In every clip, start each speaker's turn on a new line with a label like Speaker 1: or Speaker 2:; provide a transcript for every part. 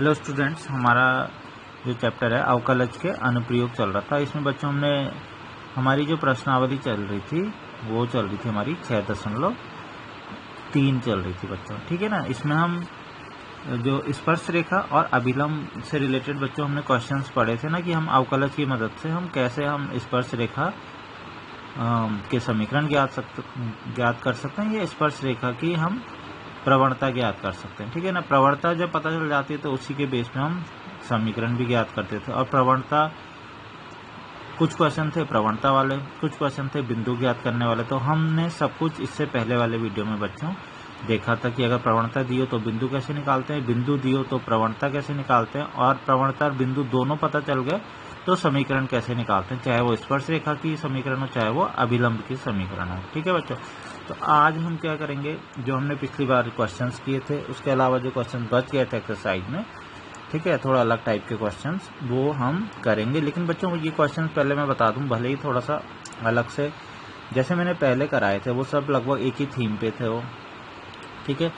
Speaker 1: Hello students, हमारा जो chapter है अवकलज के अनुप्रयोग चल रहा था। इसमें बच्चों हमने हमारी जो प्रश्नावली चल रही थी वो चल रही थी हमारी 6.3 चल रही थी बच्चों, ठीक है ना। इसमें हम जो स्पर्श रेखा और अभिलंब से रिलेटेड बच्चों हमने क्वेश्चंस पढ़े थे ना कि हम अवकलज की मदद से हम कैसे हम स्पर्श रेखा के समीकरण ज्ञात कर सकते हैं या स्पर्श रेखा की हम प्रवणता ज्ञात कर सकते हैं, ठीक है ना। प्रवणता जब पता चल जाती है तो उसी के बेस में हम समीकरण भी ज्ञात करते थे। और प्रवणता कुछ क्वेश्चन थे प्रवणता वाले, कुछ क्वेश्चन थे बिंदु ज्ञात करने वाले। तो हमने सब कुछ इससे पहले वाले वीडियो में बच्चों देखा था कि अगर प्रवणता दी हो तो बिंदु कैसे निकालते हैं, बिंदु दी हो तो प्रवणता कैसे निकालते हैं, और प्रवणता और बिंदु दोनों पता चल गए तो समीकरण कैसे निकालते हैं, चाहे वो स्पर्श रेखा की समीकरण हो चाहे वो अभिलंब की समीकरण हो, ठीक है बच्चों। तो आज हम क्या करेंगे, जो हमने पिछली बार क्वेश्चंस किए थे उसके अलावा जो क्वेश्चन बच गए थे एक्सरसाइज में, ठीक है, थोड़ा अलग टाइप के क्वेश्चंस वो हम करेंगे। लेकिन बच्चों ये क्वेश्चन पहले मैं बता दूं, भले ही थोड़ा सा अलग से जैसे मैंने पहले कराए थे वो सब लगभग एक ही थीम पे थे वो, ठीक है।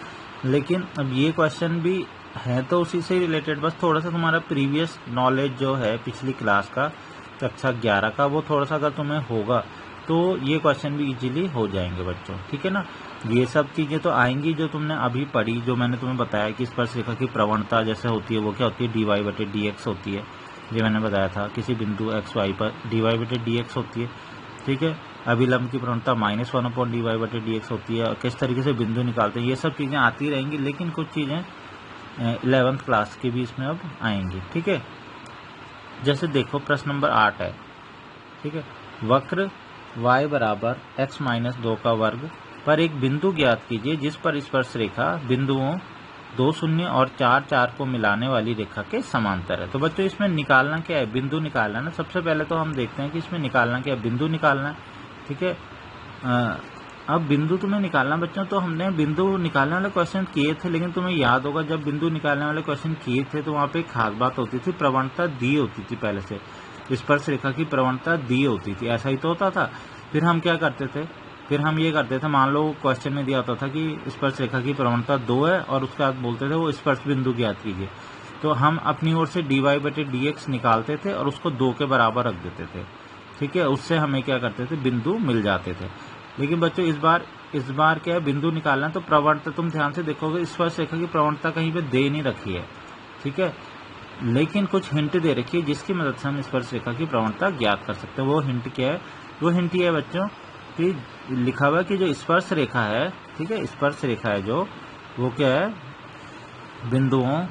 Speaker 1: लेकिन अब ये क्वेश्चन भी है तो उसी से रिलेटेड, बस थोड़ा सा तुम्हारा प्रीवियस नॉलेज जो है पिछली क्लास का कक्षा 11 का वो थोड़ा सा अगर तुम्हें होगा तो ये क्वेश्चन भी इजीली हो जाएंगे बच्चों, ठीक है ना। ये सब चीज़ें तो आएंगी जो तुमने अभी पढ़ी, जो मैंने तुम्हें बताया कि स्पर्श रेखा की प्रवणता जैसे होती है वो क्या होती है, dy/dx होती है। ये मैंने बताया था किसी बिंदु xy पर dy/dx होती है, ठीक है। अभिलंब की प्रवणता -1/dy/dx होती है। किस तरीके से बिंदु निकालते हैं ये सब चीज़ें आती रहेंगी, लेकिन कुछ चीज़ें 11th क्लास के भी इसमें अब आएंगी, ठीक है। जैसे देखो प्रश्न नंबर 8 है, ठीक है। वक्र y बराबर x-2 का वर्ग पर एक बिंदु ज्ञात कीजिए जिस पर स्पर्श रेखा बिंदुओं 2 0 और 4 4 को मिलाने वाली रेखा के समांतर है। तो बच्चों इसमें निकालना क्या है, बिंदु निकालना है ना। सबसे पहले तो हम देखते हैं कि इसमें निकालना क्या है, बिंदु निकालना है, ठीक है। अब बिंदु तुम्हें निकालना बच्चों, तो हमने बिंदु निकालने वाले क्वेश्चन किए थे, लेकिन तुम्हें याद होगा जब बिंदु निकालने वाले क्वेश्चन किए थे तो वहाँ पे एक खास बात होती थी, प्रवणता दी होती थी पहले से, स्पर्श रेखा की प्रवणता दी होती थी, ऐसा ही तो होता था। फिर हम क्या करते थे, फिर हम ये करते थे, मान लो क्वेश्चन में दिया होता था कि स्पर्श रेखा की प्रवणता 2 है और उसके बाद बोलते थे वो स्पर्श बिंदु ज्ञात कीजिए, तो हम अपनी ओर से dy/dx निकालते थे और उसको 2 के बराबर रख देते थे, ठीक है। उससे हमें क्या करते थे, बिंदु मिल जाते थे। लेकिन बच्चों इस बार क्या है, बिंदु निकालना है तो प्रवणता तुम ध्यान से देखोगे स्पर्श रेखा की प्रवणता कहीं पे दे नहीं रखी है, ठीक है, लेकिन कुछ हिंट दे रखी है जिसकी मदद से हम स्पर्श रेखा की प्रवणता ज्ञात कर सकते हैं। वो हिंट क्या है, वो हिंट ये है बच्चों कि लिखा हुआ है कि जो स्पर्श रेखा है, ठीक है, स्पर्श रेखा है जो वो क्या है, बिंदुओं,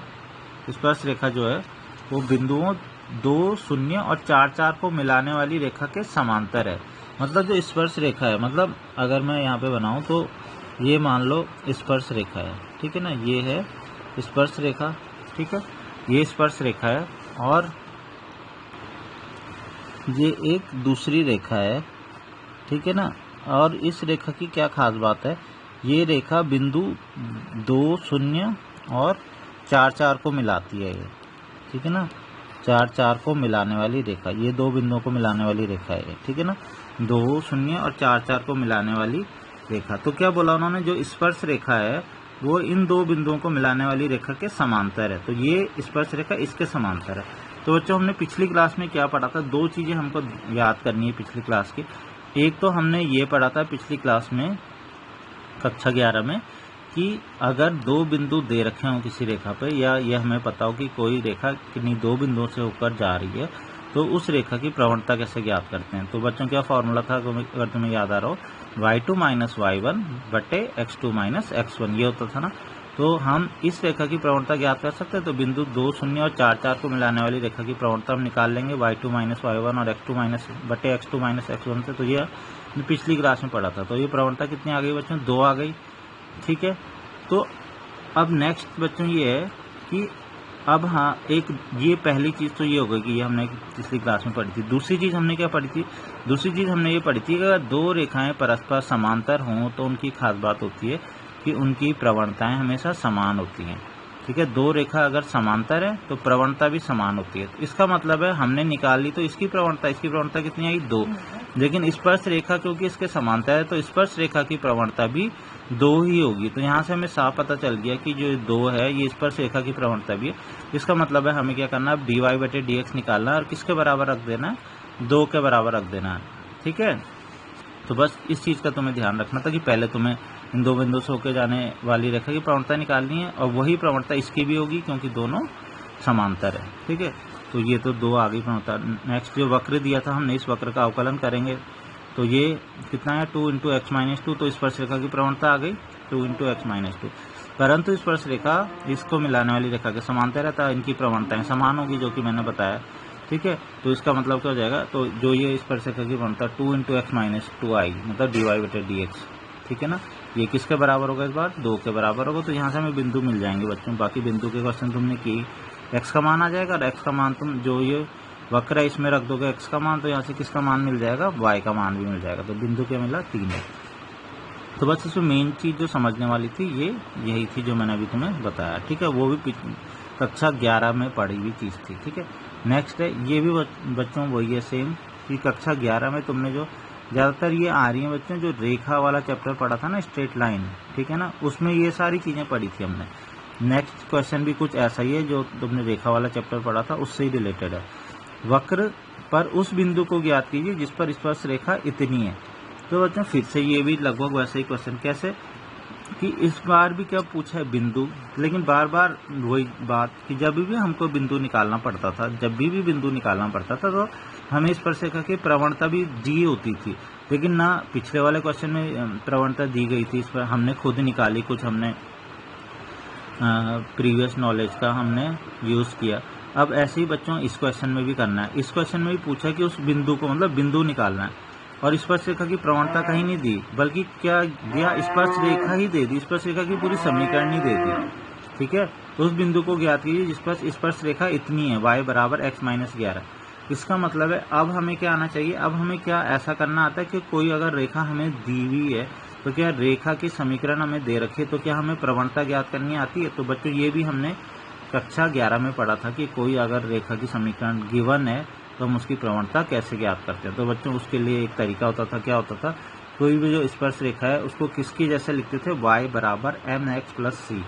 Speaker 1: स्पर्श रेखा जो है वो बिंदुओं 2 0 और 4 4 को मिलाने वाली रेखा के समांतर है। मतलब जो स्पर्श रेखा है, मतलब अगर मैं यहाँ पे बनाऊं तो ये मान लो स्पर्श रेखा है, ठीक है ना, ये है स्पर्श रेखा, ठीक है, ये स्पर्श रेखा है और ये एक दूसरी रेखा है, ठीक है ना। और इस रेखा की क्या खास बात है, ये रेखा बिंदु 2 0 और 4 4 को मिलाती है ये, ठीक है ना, 4 4 को मिलाने वाली रेखा, ये दो बिंदुओं को मिलाने वाली रेखा है, ठीक है ना, 2 0 और 4 4 को मिलाने वाली रेखा। तो क्या बोला उन्होंने, जो स्पर्श रेखा है वो इन दो बिंदुओं को मिलाने वाली रेखा के समांतर है, तो ये स्पर्श रेखा इसके समांतर है। तो बच्चों हमने पिछली क्लास में क्या पढ़ा था, दो चीजें हमको याद करनी है पिछली क्लास की। एक तो हमने ये पढ़ा था पिछली क्लास में कक्षा 11 में कि अगर दो बिंदु दे रखे हों किसी रेखा पे, या यह हमें पता हो कि कोई रेखा किन्हीं दो बिंदुओं से होकर जा रही है, तो उस रेखा की प्रवणता कैसे ज्ञात करते हैं। तो बच्चों क्या फॉर्मूला था, अगर तुम्हें याद आ रहा हो, y2 - y1 बटे x2 - x1 ये होता था ना। तो हम इस रेखा की प्रवणता ज्ञात कर सकते हैं, तो बिंदु 2 0 और 4 4 को मिलाने वाली रेखा की प्रवणता हम निकाल लेंगे y2 - y1 और x2 बटे x2 - x1 से। तो ये पिछली क्लास में पढ़ा था। तो ये प्रवणता कितनी आ गई बच्चों, 2 आ गई, ठीक है। तो अब नेक्स्ट बच्चों ये है कि अब हाँ, एक ये पहली चीज़ तो ये हो गई कि ये हमने पिछली क्लास में पढ़ी थी। दूसरी चीज़ हमने क्या पढ़ी थी, दूसरी चीज़ हमने ये पढ़ी थी कि अगर दो रेखाएं परस्पर समांतर हों तो उनकी खास बात होती है कि उनकी प्रवणताएं हमेशा समान होती हैं, ठीक है, दो रेखा अगर समांतर है तो प्रवणता भी समान होती है। तो इसका मतलब है हमने निकाली तो इसकी प्रवणता कितनी आई 2, लेकिन स्पर्श रेखा क्योंकि इसके समांतर है तो स्पर्श रेखा की प्रवणता भी 2 ही होगी। तो यहाँ से हमें साफ पता चल गया कि जो 2 है ये स्पर्श रेखा की प्रवणता भी है। इसका मतलब है हमें क्या करना है, dy/dx निकालना है और किसके बराबर रख देना है, 2 के बराबर रख देना है। ठीक है, तो बस इस चीज़ का तुम्हें ध्यान रखना था कि पहले तुम्हें इन दो बिंदु से होकर जाने वाली रेखा की प्रवणता निकालनी है और वही प्रवणता इसकी भी होगी क्योंकि दोनों समांतर है। ठीक है, तो ये तो 2 आ गई प्रवणता। नेक्स्ट जो वक्र दिया था हमने, इस वक्र का अवकलन करेंगे तो ये कितना है 2 × x-2, तो स्पर्श रेखा की प्रवणता आ गई 2 × x-2। परंतु स्पर्श रेखा इसको मिलाने वाली रेखा के समांतर है तो इनकी प्रवणताएं समान होगी, जो कि मैंने बताया। ठीक है, तो इसका मतलब क्या हो जाएगा, तो जो ये स्पर्श रेखा की प्रवणता 2 × x-2 आई, मतलब dy/dx। ठीक है ना, ये किसके बराबर होगा, इस बार 2 के बराबर होगा। तो यहाँ से हमें बिंदु मिल जाएंगे बच्चों। बाकी बिंदु के क्वेश्चन तुमने की, x का मान आ जाएगा और x का मान तुम जो ये वक्र है इसमें रख दोगे x का मान, तो यहाँ से किसका मान मिल जाएगा, y का मान भी मिल जाएगा। तो बिंदु क्या मिला, 3 है। तो बस इसमें मेन चीज़ जो समझने वाली थी ये यही थी जो मैंने अभी तुम्हें बताया। ठीक है, वो भी कक्षा 11 में पढ़ी हुई चीज़ थी। ठीक है, नेक्स्ट है ये भी बच्चों वही है सेम कि कक्षा 11 में तुमने जो ज़्यादातर ये आ रही हैं बच्चों, जो रेखा वाला चैप्टर पढ़ा था ना, स्ट्रेट लाइन, ठीक है ना, उसमें ये सारी चीज़ें पढ़ी थी हमने। नेक्स्ट क्वेश्चन भी कुछ ऐसा ही है जो तुमने रेखा वाला चैप्टर पढ़ा था उससे ही रिलेटेड है। वक्र पर उस बिंदु को ज्ञात कीजिए जिस पर स्पर्श रेखा इतनी है। तो बच्चों फिर से ये भी लगभग वैसे ही क्वेश्चन, कैसे कि इस बार भी क्या पूछा है, बिंदु, लेकिन बार बार वही बात कि जब भी हमको बिंदु निकालना पड़ता था, जब भी बिंदु निकालना पड़ता था तो हमें स्पर्श रेखा की प्रवणता भी दी होती थी, लेकिन ना पिछले वाले क्वेश्चन में प्रवणता दी गई थी, इस पर हमने खुद निकाली, कुछ हमने प्रीवियस नॉलेज का हमने यूज़ किया। अब ऐसे ही बच्चों इस क्वेश्चन में भी करना है। इस क्वेश्चन में भी पूछा कि उस बिंदु को, मतलब बिंदु निकालना है और स्पर्श रेखा की प्रवणता कहीं नहीं दी, बल्कि क्या दिया, स्पर्श रेखा ही दे दी, स्पर्श रेखा की पूरी समीकरण ही दे दी। ठीक है, तो उस बिंदु को ज्ञात कीजिए जिस पर स्पर्श रेखा इतनी है, y = x-11। इसका मतलब है अब हमें क्या आना चाहिए, अब हमें क्या ऐसा करना आता है कि कोई अगर रेखा हमें दी हुई है तो क्या रेखा की समीकरण हमें दे रखी है तो क्या हमें प्रवणता ज्ञात करनी आती है। तो बच्चों ये भी हमने कक्षा 11 में पढ़ा था कि कोई अगर रेखा की समीकरण गिवन है तो हम उसकी प्रवणता कैसे ज्ञात करते हैं। तो बच्चों उसके लिए एक तरीका होता था, क्या होता था, कोई भी जो स्पर्श रेखा है उसको किसकी जैसे लिखते थे, y = mx + c।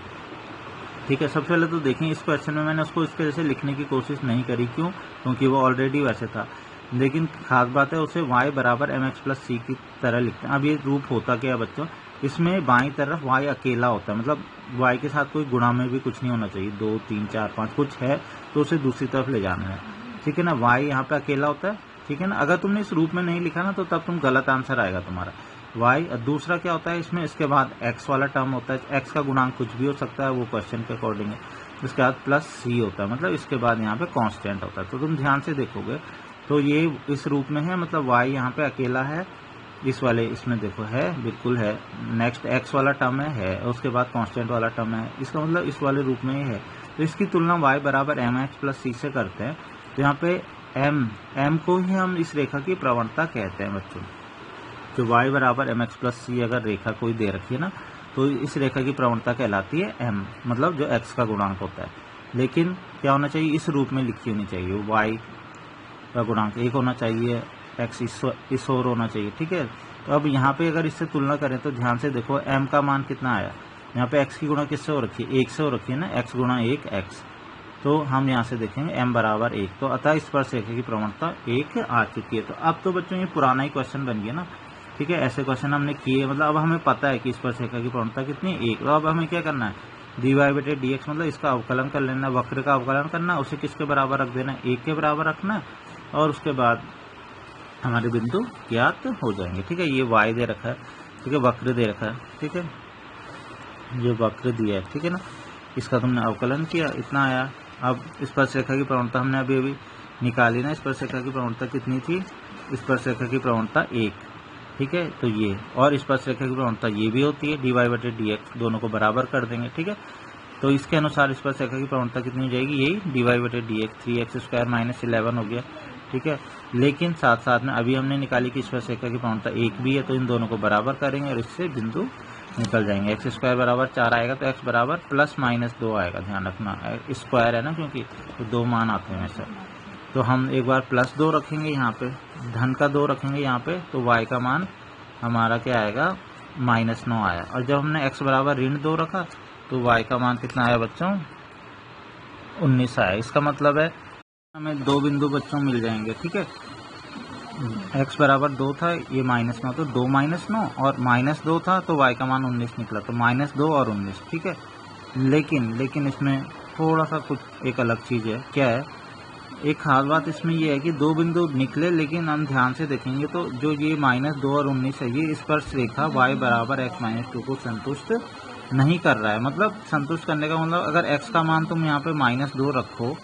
Speaker 1: ठीक है, सबसे पहले तो देखें इस क्वेश्चन में मैंने उसको इसके जैसे लिखने की कोशिश नहीं करी, क्यों, क्योंकि वो ऑलरेडी वैसे था, लेकिन खास बात है उसे y = mx + c की तरह लिखते हैं। अब ये रूप होता क्या है बच्चों, इसमें बाईं तरफ y अकेला होता है, मतलब y के साथ कोई गुणा में भी कुछ नहीं होना चाहिए, 2 3 4 5 कुछ है तो उसे दूसरी तरफ ले जाना है। ठीक है ना, y यहाँ पे अकेला होता है। ठीक है ना, अगर तुमने इस रूप में नहीं लिखा ना तो तब तुम गलत आंसर आएगा तुम्हारा। y दूसरा क्या होता है इसमें, इसके बाद x वाला टर्म होता है, x का गुणांक कुछ भी हो सकता है, वो क्वेश्चन के अकॉर्डिंग है। इसके बाद +c होता है, मतलब इसके बाद यहाँ पे कांस्टेंट होता है। तो तुम ध्यान से देखोगे तो ये इस रूप में है, मतलब y यहाँ पे अकेला है, इस वाले इसमें देखो है, बिल्कुल है। नेक्स्ट x वाला टर्म है, उसके बाद कांस्टेंट वाला टर्म है, इसका मतलब इस वाले रूप में ही है। तो इसकी तुलना y = mx + c से करते हैं, तो यहाँ पे m को ही हम इस रेखा की प्रवणता कहते हैं बच्चों। जो y = mx + c अगर रेखा कोई दे रखी है ना तो इस रेखा की प्रवणता कहलाती है m, मतलब जो x का गुणांक होता है। लेकिन क्या होना चाहिए, इस रूप में लिखी होनी चाहिए, y का गुणांक 1 होना चाहिए, x इस ओर होना चाहिए। ठीक है, तो अब यहाँ पे अगर इससे तुलना करें तो ध्यान से देखो m का मान कितना आया, यहाँ पे x की गुणा किससे हो रखी है, 1 से हो रखी है ना, x × 1 x। तो हम यहाँ से देखेंगे m = 1, तो अतः स्पर्श रेखा की प्रवणता 1 आ चुकी है। तो अब तो बच्चों ये पुराना ही क्वेश्चन बन गया ना। ठीक है, ऐसे क्वेश्चन हमने किए, मतलब अब हमें पता है कि स्पर्श रेखा की प्रवणता कितनी है, 1। तो अब हमें क्या करना है, dy/dx, मतलब इसका अवकलन कर लेना, वक्र का अवकलन करना, उसे किसके बराबर रख देना, 1 के बराबर रखना, और उसके बाद हमारे बिंदु ज्ञात हो जाएंगे। ठीक है, ये y दे रखा है, ठीक है, वक्र दे रखा है, ठीक है, जो वक्र दिया है, ठीक है ना, इसका तुमने अवकलन किया, इतना आया। अब स्पर्श रेखा की प्रवणता हमने अभी निकाली ना, स्पर्श रेखा की प्रवणता कितनी थी, स्पर्श रेखा की प्रवणता 1। ठीक है, तो ये और स्पर्श रेखा की प्रवणता ये भी होती है, dy/dx, दोनों को बराबर कर देंगे। ठीक है, तो इसके अनुसार स्पर्श रेखा की प्रवणता कितनी हो जाएगी, यही dy/dx, 3x² - 11 हो गया। ठीक है, लेकिन साथ साथ में अभी हमने निकाली कि स्पर्श रेखा की प्रवणता 1 भी है, तो इन दोनों को बराबर करेंगे और इससे बिंदु निकल जाएंगे। एक्स स्क्वायर बराबर 4 आएगा तो एक्स बराबर +-2 आएगा, ध्यान रखना स्क्वायर है ना, क्योंकि तो 2 मान आते हैं हमेशा। तो हम एक बार +2 रखेंगे यहाँ पे, धन का 2 रखेंगे यहाँ पे, तो y का मान हमारा क्या आएगा -9 आया। और जब हमने x बराबर -2 रखा तो y का मान कितना आया बच्चों 19 आया। इसका मतलब है हमें 2 बिंदु बच्चों मिल जाएंगे, ठीक है। x बराबर 2 था, ये -9 तो 2 -9 और -2 था तो y का मान 19 निकला, तो -2 और 19, ठीक है। लेकिन इसमें थोड़ा सा कुछ एक अलग चीज़ है। क्या है? एक खास बात इसमें ये है कि 2 बिंदु निकले, लेकिन हम ध्यान से देखेंगे तो जो ये -2 और 19 है, ये स्पर्श रेखा y बराबर x-2 को संतुष्ट नहीं कर रहा है। मतलब संतुष्ट करने का मतलब अगर x का मान तुम यहाँ पे -2 रखो,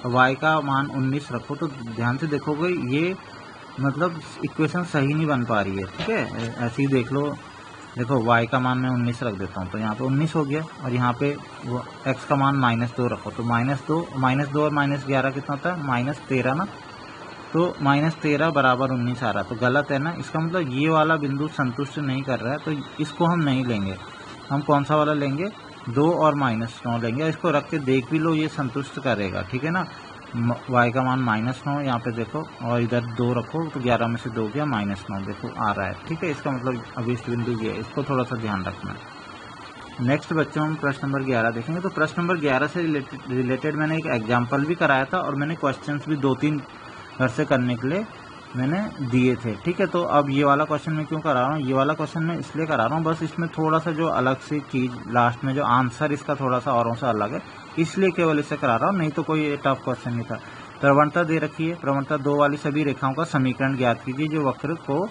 Speaker 1: y का मान 19 रखो, तो ध्यान से देखोगे ये मतलब इक्वेशन सही नहीं बन पा रही है, ठीक है। ऐसे ही देख लो, देखो y का मान मैं 19 रख देता हूँ तो यहाँ पे 19 हो गया, और यहाँ पे वो x का मान -2 रखो तो -2 और -11 कितना होता है -13 ना, तो -13 बराबर 19 आ रहा, तो गलत है ना। इसका मतलब ये वाला बिंदु संतुष्ट नहीं कर रहा है, तो इसको हम नहीं लेंगे। हम कौन सा वाला लेंगे? 2 और -9 लेंगे। इसको रख के देख भी लो, ये संतुष्ट करेगा, ठीक है ना। y का मान -9 यहाँ पे देखो, और इधर 2 रखो तो 11 में से 2 गया -9, देखो आ रहा है, ठीक है। इसका मतलब अभी इस बिंदु ये है, इसको थोड़ा सा ध्यान रखना है। नेक्स्ट बच्चों हम प्रश्न नंबर 11 देखेंगे। तो प्रश्न नंबर 11 से रिलेटेड मैंने एक एग्जाम्पल भी कराया था, और मैंने क्वेश्चंस भी 2-3 घर से करने के लिए मैंने दिए थे, ठीक है। तो अब ये वाला क्वेश्चन मैं क्यों करा रहा हूँ? ये वाला क्वेश्चन मैं इसलिए करा रहा हूँ, बस इसमें थोड़ा सा जो अलग सी चीज़ लास्ट में जो आंसर इसका थोड़ा सा औरों से अलग है, इसलिए केवल इसे करा रहा हूँ, नहीं तो कोई टफ क्वेश्चन नहीं था। प्रवणता दे रखी है, प्रवणता 2 वाली सभी रेखाओं का समीकरण ज्ञात कीजिए जो वक्र को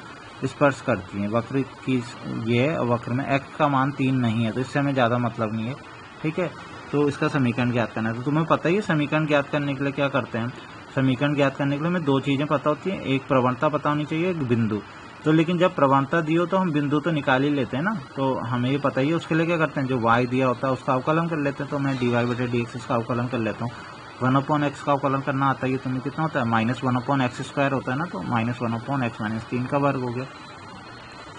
Speaker 1: स्पर्श करती हैं। वक्र की ये वक्र में x का मान 3 नहीं है, तो इससे हमें ज़्यादा मतलब नहीं है, ठीक है। तो इसका समीकरण ज्ञात करना है। तो तुम्हें पता ही है समीकरण ज्ञात करने के लिए क्या करते हैं। समीकरण ज्ञात करने के लिए हमें 2 चीज़ें पता होती हैं, एक प्रवणता पता होनी चाहिए, एक बिंदु। तो लेकिन जब प्रवणता दी हो तो हम बिंदु तो निकाल ही लेते हैं ना, तो हमें ये पता ही है। उसके लिए क्या करते हैं, जो y दिया होता है उसका अवकलन कर लेते हैं। तो मैं dy/dx इसका अवकलन कर लेता हूँ। 1/x का अवकलन करना आता है, ये तुम्हें कितना होता है -1/x² होता है ना, तो -1/x-3 का वर्ग हो गया।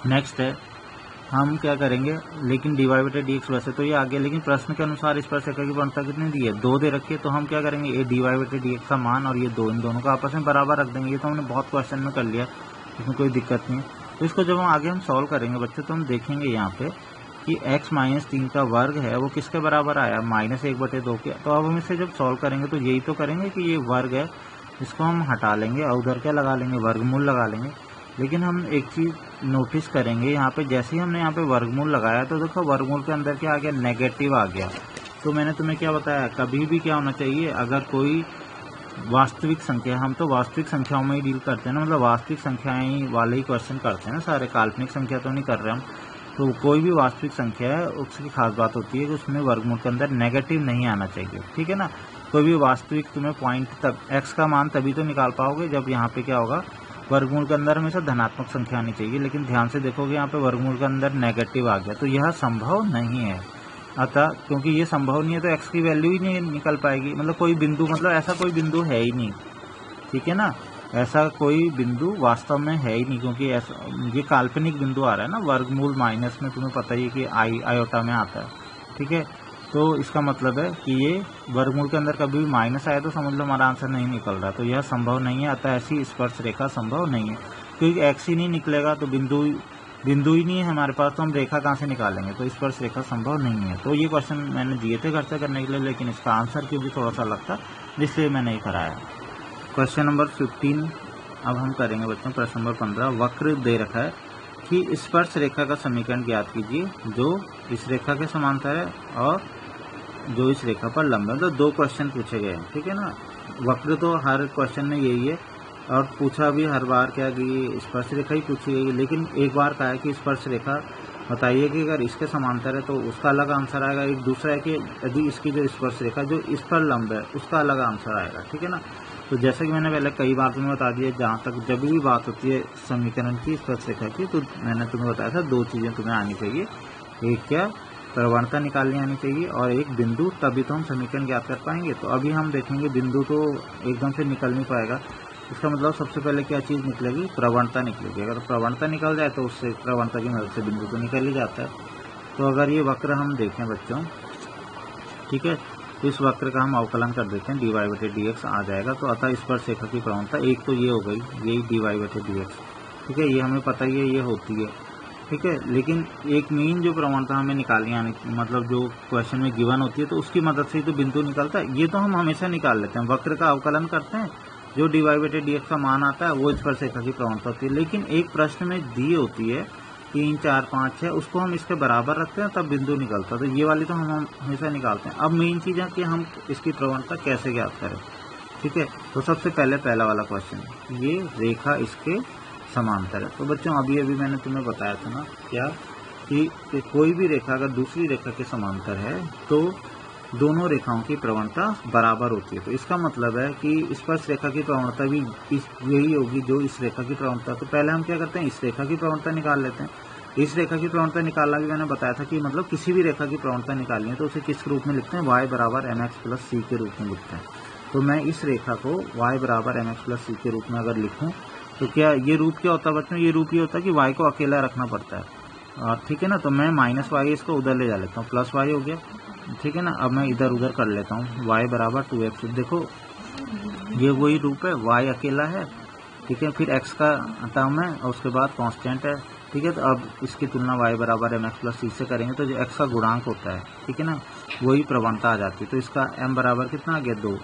Speaker 1: नेक्स्ट है हम क्या करेंगे, लेकिन dy/dx वैसे तो ये आ गया, लेकिन प्रश्न के अनुसार स्पर्श रेखा की प्रवणता कितनी दी है, 2 दे रखी है। तो हम क्या करेंगे, ये dy/dx का मान और ये 2 इन दोनों का आपस में बराबर रख देंगे। ये तो हमने बहुत क्वेश्चन में कर लिया, इसमें कोई दिक्कत नहीं है। तो इसको जब हम आगे सॉल्व करेंगे बच्चों, तो हम देखेंगे यहाँ पे कि x-3 का वर्ग है वो किसके बराबर आया, -1/2 के। तो अब हम इसे जब सॉल्व करेंगे तो यही तो करेंगे कि ये वर्ग है, इसको हम हटा लेंगे और उधर क्या लगा लेंगे, वर्गमूल लगा लेंगे। लेकिन हम एक चीज़ नोटिस करेंगे यहाँ पे, जैसे ही हमने यहाँ पे वर्गमूल लगाया तो देखो वर्गमूल के अंदर क्या आ गया, नेगेटिव आ गया। तो मैंने तुम्हें क्या बताया, कभी भी क्या होना चाहिए, अगर कोई वास्तविक संख्या, हम तो वास्तविक संख्याओं में ही डील करते हैं ना, मतलब वास्तविक संख्याएं वाले ही क्वेश्चन करते हैं ना सारे, काल्पनिक संख्या तो नहीं कर रहे हम। तो कोई भी वास्तविक संख्या है उसकी खास बात होती है कि उसमें वर्गमूल के अंदर नेगेटिव नहीं आना चाहिए, ठीक है ना। कोई भी वास्तविक तुम्हें पॉइंट तब x का मान तभी तो निकाल पाओगे जब यहाँ पे क्या होगा, वर्गमूल के अंदर हमेशा धनात्मक संख्या आनी चाहिए। लेकिन ध्यान से देखोगे यहाँ पे वर्गमूल के अंदर नेगेटिव आ गया, तो यह संभव नहीं है। अतः क्योंकि ये संभव नहीं है तो x की वैल्यू ही नहीं निकल पाएगी, मतलब कोई बिंदु, मतलब ऐसा कोई बिंदु है ही नहीं, ठीक है ना। ऐसा कोई बिंदु वास्तव में है ही नहीं, क्योंकि ऐसा ये काल्पनिक बिंदु आ रहा है ना, वर्गमूल माइनस में तुम्हें पता ही है कि आयोटा में आता है, ठीक है। तो इसका मतलब है कि ये वर्गमूल के अंदर कभी भी माइनस आया तो समझ लो हमारा आंसर नहीं निकल रहा, तो यह संभव नहीं है। अतः ऐसी स्पर्श रेखा संभव नहीं है, क्योंकि x ही नहीं निकलेगा तो बिंदु ही नहीं है हमारे पास, तो हम रेखा कहाँ से निकालेंगे, तो स्पर्श रेखा संभव नहीं है। तो ये क्वेश्चन मैंने दिए थे घर से करने के लिए, लेकिन इसका आंसर क्योंकि थोड़ा सा अलग था इसलिए मैंने ये कराया। क्वेश्चन नंबर 15 अब हम करेंगे बच्चों। प्रश्न नंबर 15, वक्र दे रखा है कि स्पर्श रेखा का समीकरण ज्ञात कीजिए जो इस रेखा के समांतर है और जो इस रेखा पर लंब है। तो 2 क्वेश्चन पूछे गए हैं, ठीक है ना। वक्र तो हर क्वेश्चन में यही है, और पूछा भी हर बार क्या कि स्पर्श रेखा ही पूछी गई है, लेकिन एक बार कहा है कि स्पर्श रेखा बताइए कि अगर इसके समांतर है तो उसका अलग आंसर आएगा। एक दूसरा है कि यदि इसकी जो स्पर्श रेखा जो इस पर लंब है उसका अलग आंसर आएगा, ठीक है ना। तो जैसे कि मैंने पहले कई बार तुम्हें बता दिया, जहाँ तक जब भी बात होती है समीकरण की, स्पर्श रेखा की, तो मैंने तुम्हें बताया था 2 चीज़ें तुम्हें आनी चाहिए, एक क्या प्रवणता निकालनी आनी चाहिए और एक बिंदु, तभी तो हम समीकरण ज्ञात कर पाएंगे। तो अभी हम देखेंगे बिंदु तो एकदम से निकल नहीं पाएगा, इसका मतलब सबसे पहले क्या चीज़ निकलेगी, प्रवणता निकलेगी। अगर प्रवणता निकल जाए तो उससे प्रवणता की मदद से बिंदु तो निकल ही जाता है। तो अगर ये वक्र हम देखें बच्चों, ठीक है, तो इस वक्र का हम अवकलन कर देते हैं, dy/dx आ जाएगा। तो अतः स्पर्श रेखा की प्रवणता एक तो ये हो गई, यही dy/dx, ठीक है, ये हमें पता ही है ये होती है, ठीक है। लेकिन एक मेन जो प्रवणता हमें निकालनी आने, मतलब जो क्वेश्चन में गिवन होती है, तो उसकी मदद से ही तो बिंदु निकलता है। ये तो हम हमेशा निकाल लेते हैं, वक्र का अवकलन करते हैं, जो dy/dx का मान आता है वो स्पर्श रेखा की प्रवणता होती है। लेकिन एक प्रश्न में दी होती है 3, 4, 5, 6, उसको हम इसके बराबर रखते हैं तब बिंदु निकलता है। तो ये वाली तो हम हमेशा निकालते हैं। अब मेन चीज़ है कि हम इसकी प्रवणता कैसे ज्ञात करें, ठीक है। तो सबसे पहले पहला वाला क्वेश्चन, ये रेखा इसके समांतर है। तो बच्चों अभी मैंने तुम्हें बताया था ना क्या, कि कोई भी रेखा अगर दूसरी रेखा के समांतर है तो दोनों रेखाओं की प्रवणता बराबर होती है। तो इसका मतलब है कि स्पर्श रेखा की प्रवणता भी यही होगी जो इस रेखा की प्रवणता। तो पहले हम क्या करते हैं, इस रेखा की प्रवणता निकाल लेते हैं। इस रेखा की प्रवणता निकालना भी मैंने बताया था कि मतलब किसी भी रेखा की प्रवणता निकालनी है तो उसे किस रूप में लिखते हैं, y बराबर mx प्लस c के रूप में लिखते हैं। तो मैं इस रेखा को y बराबर mx प्लस c के रूप में अगर लिखूं तो क्या ये रूप क्या होता है बच्चों, ये रूप ये होता है कि y को अकेला रखना पड़ता है, और ठीक है ना। तो मैं -y इसको उधर ले जा लेता हूँ, प्लस y हो गया, ठीक है ना। अब मैं इधर उधर कर लेता हूँ, y बराबर 2x। देखो ये वही रूप है, y अकेला है, ठीक है, फिर x का टर्म है और उसके बाद कांस्टेंट है, ठीक है। तो अब इसकी तुलना y बराबर mx प्लस c से करेंगे तो जो x का गुणांक होता है, ठीक है ना, वही प्रवणता आ जाती है। तो इसका m बराबर कितना आ गया 2।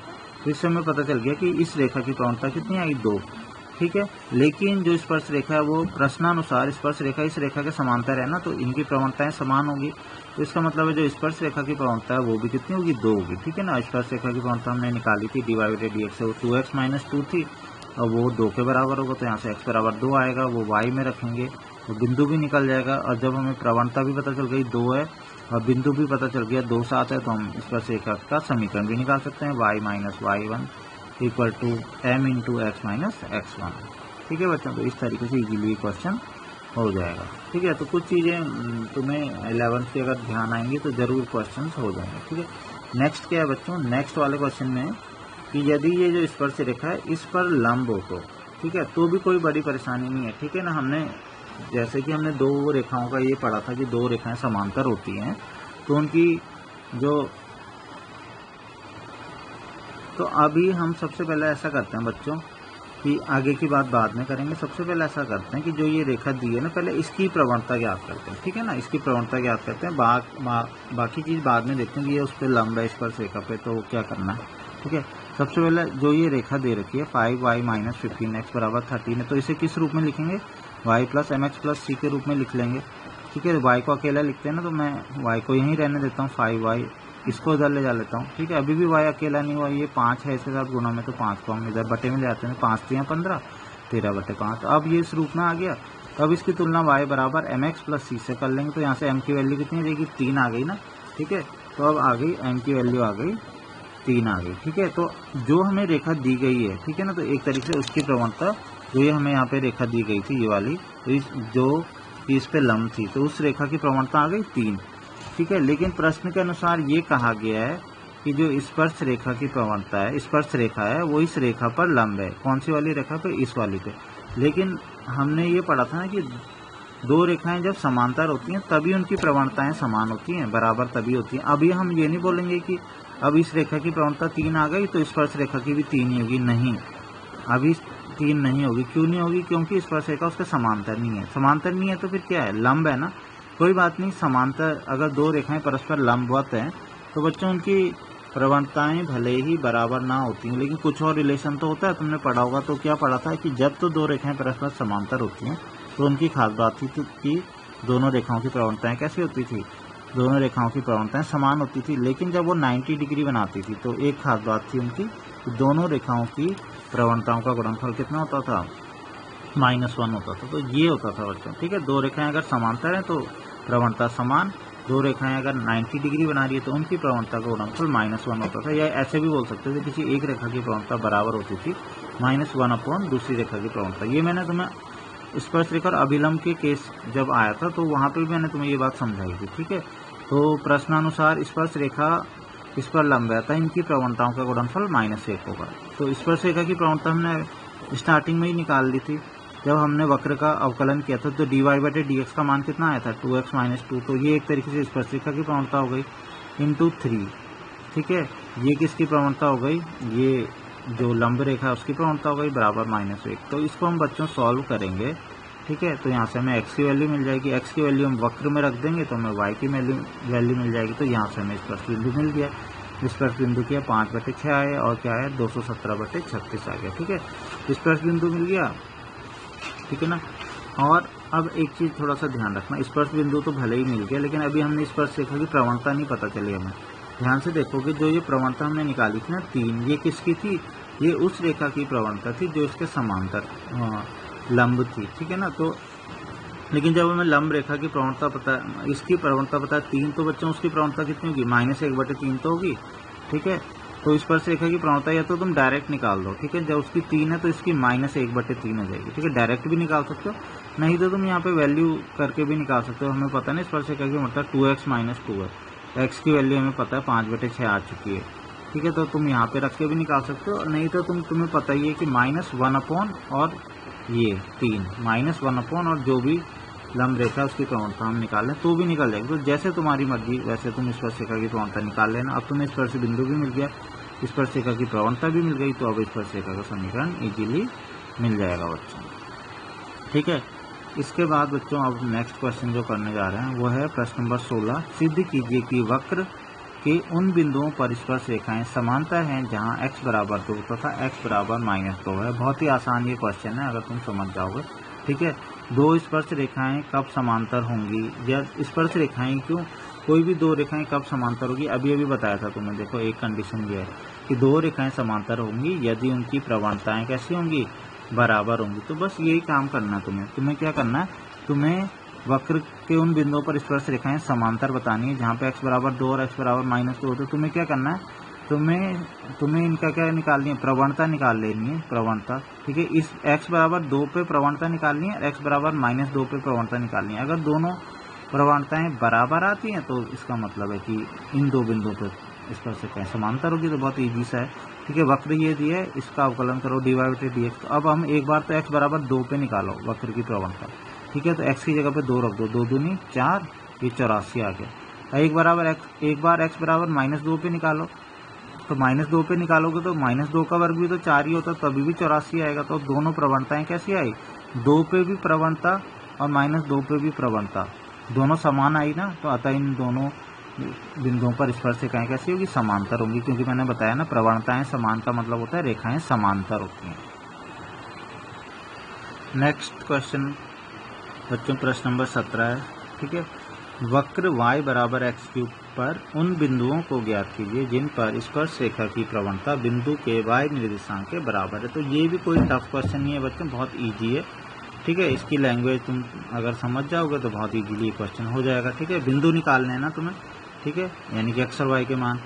Speaker 1: तो इससे हमें पता चल गया कि इस रेखा की प्रवणता कितनी आई 2, ठीक है। लेकिन जो स्पर्श रेखा है वो प्रश्नानुसार स्पर्श रेखा इस रेखा के समांतर है ना, तो इनकी प्रवणताएं समान होगी। तो इसका मतलब है जो स्पर्श रेखा की प्रवणता है वो भी कितनी होगी 2 होगी, ठीक है ना। स्पर्श रेखा की प्रवणता हमने निकाली थी dy/dx से, वो 2x - 2 थी और वो 2 के बराबर होगा। तो यहाँ से x बराबर 2 आएगा, वो y में रखेंगे तो बिंदु भी निकल जाएगा। और जब हमें प्रवणता भी पता चल गई 2 है और बिंदु भी पता चल गया 2 7 है, तो हम स्पर्श रेखा का समीकरण भी निकाल सकते हैं, y - y1 = m × x - x1, ठीक है बच्चों। तो इस तरीके से इजीली क्वेश्चन हो जाएगा, ठीक है। तो कुछ चीज़ें तुम्हें 11th के अगर ध्यान आएंगी तो ज़रूर क्वेश्चन हो जाएंगे, ठीक है। नेक्स्ट क्या है बच्चों, नेक्स्ट वाले क्वेश्चन में कि यदि ये जो स्पर्श रेखा है इस पर लंब हो तो, ठीक है, तो भी कोई बड़ी परेशानी नहीं है, ठीक है ना। हमने जैसे कि हमने 2 रेखाओं का ये पढ़ा था कि 2 रेखाएं समांतर होती हैं तो उनकी जो, तो अभी हम सबसे पहले ऐसा करते हैं बच्चों कि आगे की बात बाद में करेंगे। सबसे पहले ऐसा करते हैं कि जो ये रेखा दी है ना, पहले इसकी प्रवणता ज्ञात करते हैं, ठीक है ना। इसकी प्रवणता ज्ञात करते हैं, बाकी चीज़ बाद में देखते हैं कि ये उस पर लंब है स्पर्श रेखा पे, तो क्या करना है, ठीक है। सबसे पहले जो ये रेखा दे रखी है 5y - 15x बराबर 13 है, तो इसे किस रूप में लिखेंगे, y + mx + c के रूप में लिख लेंगे, ठीक है। y को अकेला लिखते हैं ना, तो मैं y को यहीं रहने देता हूँ, 5y इसको इधर ले जा लेता हूँ, ठीक है। अभी भी y अकेला नहीं हुआ, ये 5 है, इसके साथ गुणा में, तो 5 को हम इधर बटे में ले आते हैं, 5 × 3 = 15, 13/5। अब ये इस रूप में आ गया। तो अब इसकी तुलना y बराबर mx + c से कर लेंगे। तो यहाँ से m की वैल्यू कितनी आ जाएगी, 3 आ गई ना, ठीक है। तो अब आ गई m की वैल्यू आ गई 3 आ गई, ठीक है। तो जो हमें रेखा दी गई है, ठीक है ना, तो एक तरीके से उसकी प्रवणता जो ये हमें यहाँ पे रेखा दी गई थी ये वाली, तो इस पे लंब थी, तो उस रेखा की प्रवणता आ गई 3, ठीक है। लेकिन प्रश्न के अनुसार ये कहा गया है कि जो स्पर्श रेखा की प्रवणता है, स्पर्श रेखा है, वो इस रेखा पर लंब है। कौन सी वाली रेखा पे, इस वाली पे। लेकिन हमने ये पढ़ा था ना कि 2 रेखाएं जब समांतर होती हैं तभी उनकी प्रवणताएं समान होती हैं, बराबर तभी होती हैं। अभी हम ये नहीं बोलेंगे कि अब इस रेखा की प्रवणता 3 आ गई तो स्पर्श रेखा की भी 3 ही होगी, नहीं, अभी 3 नहीं होगी। क्यों नहीं होगी, क्योंकि स्पर्श रेखा उसका समांतर नहीं है। समांतर नहीं है तो फिर क्या है, लंब है ना, कोई बात नहीं। समांतर अगर 2 रेखाएं परस्पर लंबवत हैं तो बच्चों उनकी प्रवणताएं भले ही बराबर ना होती हैं, लेकिन कुछ और रिलेशन तो होता है, तुमने पढ़ा होगा। तो क्या पढ़ा था कि जब तो 2 रेखाएं परस्पर समांतर होती हैं तो उनकी खास बात थी कि दोनों रेखाओं की प्रवणताएं कैसी होती थी, दोनों रेखाओं की प्रवणताएं समान होती थी। लेकिन जब वो 90 डिग्री बनाती थी तो एक खास बात थी उनकी, दोनों रेखाओं की प्रवणताओं का गुणनफल कितना होता था, -1 होता था। तो ये होता था बच्चों, ठीक है। 2 रेखाएं अगर समांतर हैं तो प्रवणता समान, 2 रेखाएं अगर 90 डिग्री बना रही है तो उनकी प्रवणता का गुणनफल -1 होता था। या ऐसे भी बोल सकते थे किसी एक रेखा की प्रवणता बराबर होती थी -1 दूसरी रेखा की प्रवणता। ये मैंने तुम्हें स्पर्श रेखा और अभिलंब के केस जब आया था तो वहाँ पे भी मैंने तुम्हें ये बात समझाई थी, ठीक है। तो प्रश्नानुसार स्पर्श रेखा इस पर लंब है, इनकी प्रवणताओं का गुणनफल -1 होगा। तो स्पर्श रेखा की प्रवणता हमने स्टार्टिंग में ही निकाल ली थी, जब हमने वक्र का अवकलन किया था तो dy/dx का मान कितना आया था 2x - 2, तो ये एक तरीके से स्पर्शरेखा की प्रवणता हो गई इंटू 3। ठीक है, ये किसकी प्रवणता हो गई, ये जो लंब रेखा है उसकी प्रवणता हो गई बराबर -1। तो इसको हम बच्चों सॉल्व करेंगे। ठीक है, तो यहाँ से हमें x की वैल्यू मिल जाएगी, x की वैल्यू हम वक्र में रख देंगे तो हमें y की वैल्यू मिल जाएगी। तो यहाँ से हमें स्पर्श बिंदु मिल गया। स्पर्श बिंदु किया 5/6 आए और क्या है 217/36 आ गया। ठीक है, स्पर्श बिंदु मिल गया। ठीक है ना। और अब एक चीज़ थोड़ा सा ध्यान रखना, स्पर्श बिंदु तो भले ही मिल गया लेकिन अभी हमने स्पर्श रेखा की प्रवणता नहीं पता चली हमें। ध्यान से देखोगे जो ये प्रवणता हमने निकाली थी ना 3, ये किसकी थी, ये उस रेखा की प्रवणता थी जो इसके समांतर लंब थी। ठीक है ना। तो लेकिन जब हमें लंब रेखा की प्रवणता पता, इसकी प्रवणता पता 3, तो बच्चों उसकी प्रवणता कितनी होगी -1/3 तो होगी। ठीक है, तो स्पर्श रेखा की प्रवणता या तो तुम डायरेक्ट निकाल दो। ठीक है, जब उसकी 3 है तो इसकी -1/3 हो जाएगी। ठीक है, डायरेक्ट भी निकाल सकते हो, नहीं तो तुम यहाँ पे वैल्यू करके भी निकाल सकते हो। हमें पता नहीं स्पर्श रेखा की मतलब 2x - 2 है, x की वैल्यू हमें पता है 5/6 आ चुकी है। ठीक है, तो तुम यहाँ पे रख के भी निकाल सकते हो, नहीं तो तुम्हें पता ही है कि -1 और ये 3 -1 और जो भी लंब रेखा उसकी प्रवणता हम निकाल लें तो भी निकल जाएगी। तो जैसे तुम्हारी मर्जी वैसे तुम स्पर्श रेखा की प्रवणता निकाल लेना। अब तुम्हें स्पर्श बिंदु भी मिल गया, स्पर्श रेखा की प्रवणता भी मिल गई, तो अब स्पर्श रेखा का समीकरण इजीली मिल जाएगा बच्चों। ठीक है, इसके बाद बच्चों अब नेक्स्ट क्वेश्चन जो करने जा रहे हैं वो है प्रश्न नंबर 16। सिद्ध कीजिए कि वक्र के उन बिंदुओं पर स्पर्श रेखाएं समांतर हैं जहां x बराबर 2 तथा x बराबर -2 है। बहुत ही आसान ये क्वेश्चन है अगर तुम समझ जाओगे। ठीक है, दो स्पर्श रेखाएं कब समांतर होंगी, या स्पर्श रेखाएं क्यों, कोई भी दो रेखाएं कब समांतर होगी, अभी अभी बताया था तुम्हें। देखो एक कंडीशन ये है कि दो रेखाएं समांतर होंगी यदि उनकी प्रवणताएं कैसी होंगी, बराबर होंगी। तो बस यही काम करना है तुम्हें क्या करना है, तुम्हें वक्र के उन बिंदुओं पर स्पर्श रेखाएं समांतर बतानी है जहाँ पे x बराबर 2 और x बराबर -2 तो तुम्हें क्या करना है, तुम्हें इनका क्या निकालनी है, प्रवणता निकाल लेनी है, प्रवणता। ठीक है, इस x बराबर 2 पे प्रवणता निकालनी है, x बराबर -2 पे प्रवणता निकालनी है। अगर दोनों प्रवणताएं बराबर आती हैं तो इसका मतलब है कि इन दो बिंदुओं पर स्पर्श रेखाएं समांतर होगी। तो बहुत ईजी सा है। ठीक है, वक्र ये दिया है, इसका अवकलन करो dy/dx। तो अब हम एक बार तो x बराबर 2 पे निकालो वक्र की प्रवणता। ठीक है, तो x की जगह पे 2 रख दो, 2 दूनी 4, ये 84 आ गया। एक बार x बराबर -2 पे निकालो, तो -2 पे निकालोगे तो -2 का वर्ग भी तो 4 ही होता, तभी भी 84 आएगा। तो दोनों प्रवणताएं कैसी आई, 2 पे भी प्रवणता और -2 पे भी प्रवणता, दोनों समान आई ना। तो अतः इन दोनों बिंदुओं पर स्पर्श रेखाएं कैसी होगी, समांतर होंगी, क्योंकि मैंने बताया ना प्रवणताएं समान का मतलब होता है रेखाएं समांतर होती हैं। नेक्स्ट क्वेश्चन बच्चों प्रश्न नंबर 17 है। ठीक है, वक्र y बराबर x³ पर उन बिंदुओं को ज्ञात कीजिए जिन पर स्पर्श रेखा की प्रवणता बिंदु के y निर्देशांक के बराबर है। तो ये भी कोई टफ क्वेश्चन नहीं है बच्चों, बहुत इजी है। ठीक है, इसकी लैंग्वेज तुम अगर समझ जाओगे तो बहुत इजीली क्वेश्चन हो जाएगा। ठीक है, बिंदु निकालने हैं ना तुम्हें। ठीक है, यानी कि x और y के मान।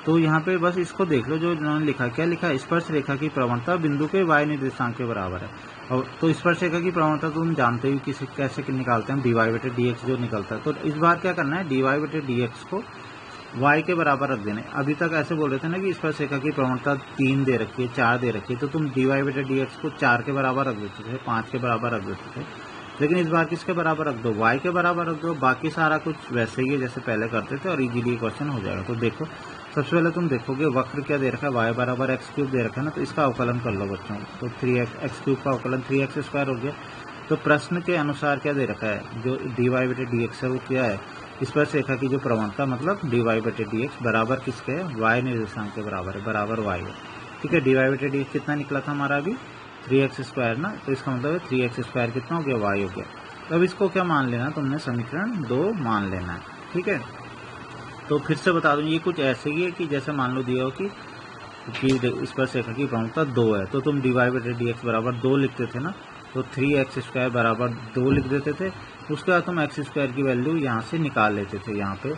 Speaker 1: तो यहाँ पे बस इसको देख लो जो इन्होंने लिखा, क्या लिखा, स्पर्श रेखा की प्रवणता बिंदु के y निर्देशांक के बराबर है। और तो स्पर्श रेखा की प्रवणता तो तुम जानते ही कैसे निकालते हैं, dy/dx जो निकलता है। तो इस बार क्या करना है, dy/dx को y के बराबर रख देना है। अभी तक ऐसे बोल रहे थे ना कि स्पर्श रेखा की प्रवणता 3 दे रखी है, 4 दे रखी है, तो तुम dy/dx को 4 के बराबर रख देते थे, 5 के बराबर रख देते थे। लेकिन इस बार किसके बराबर रख दो, y के बराबर रख दो। बाकी सारा कुछ वैसे ही है जैसे पहले करते थे और इजीली क्वेश्चन हो जाएगा। तो देखो सबसे पहले तुम देखोगे वक्र क्या दे रखा है, y बराबर x³ दे रखा है ना, तो इसका अवकलन कर लो बच्चों। तो 3x³ का अवकलन 3x² हो गया। तो प्रश्न के अनुसार क्या दे रखा है, जो dy/dx है वो क्या है, स्पर्श रेखा की जो प्रवणता मतलब dy/dx बराबर किसके है, y निर्देशांक के बराबर है, बराबर y है। ठीक है, dy/dx कितना निकला था हमारा अभी 3x² ना, तो इसका मतलब है 3x² कितना हो गया, y हो गया। अब इसको क्या मान लेना तुमने, समीकरण 2 मान लेना है। ठीक है, तो फिर से बता दूं ये कुछ ऐसे ही है कि जैसे मान लो दिया हो कि स्पर्श रेखा की प्रवणता 2 है, तो तुम dy/dx बराबर 2 लिखते थे ना, तो 3x² बराबर 2 लिख देते थे। उसके बाद तुम x² की वैल्यू यहाँ से निकाल लेते थे, यहाँ पे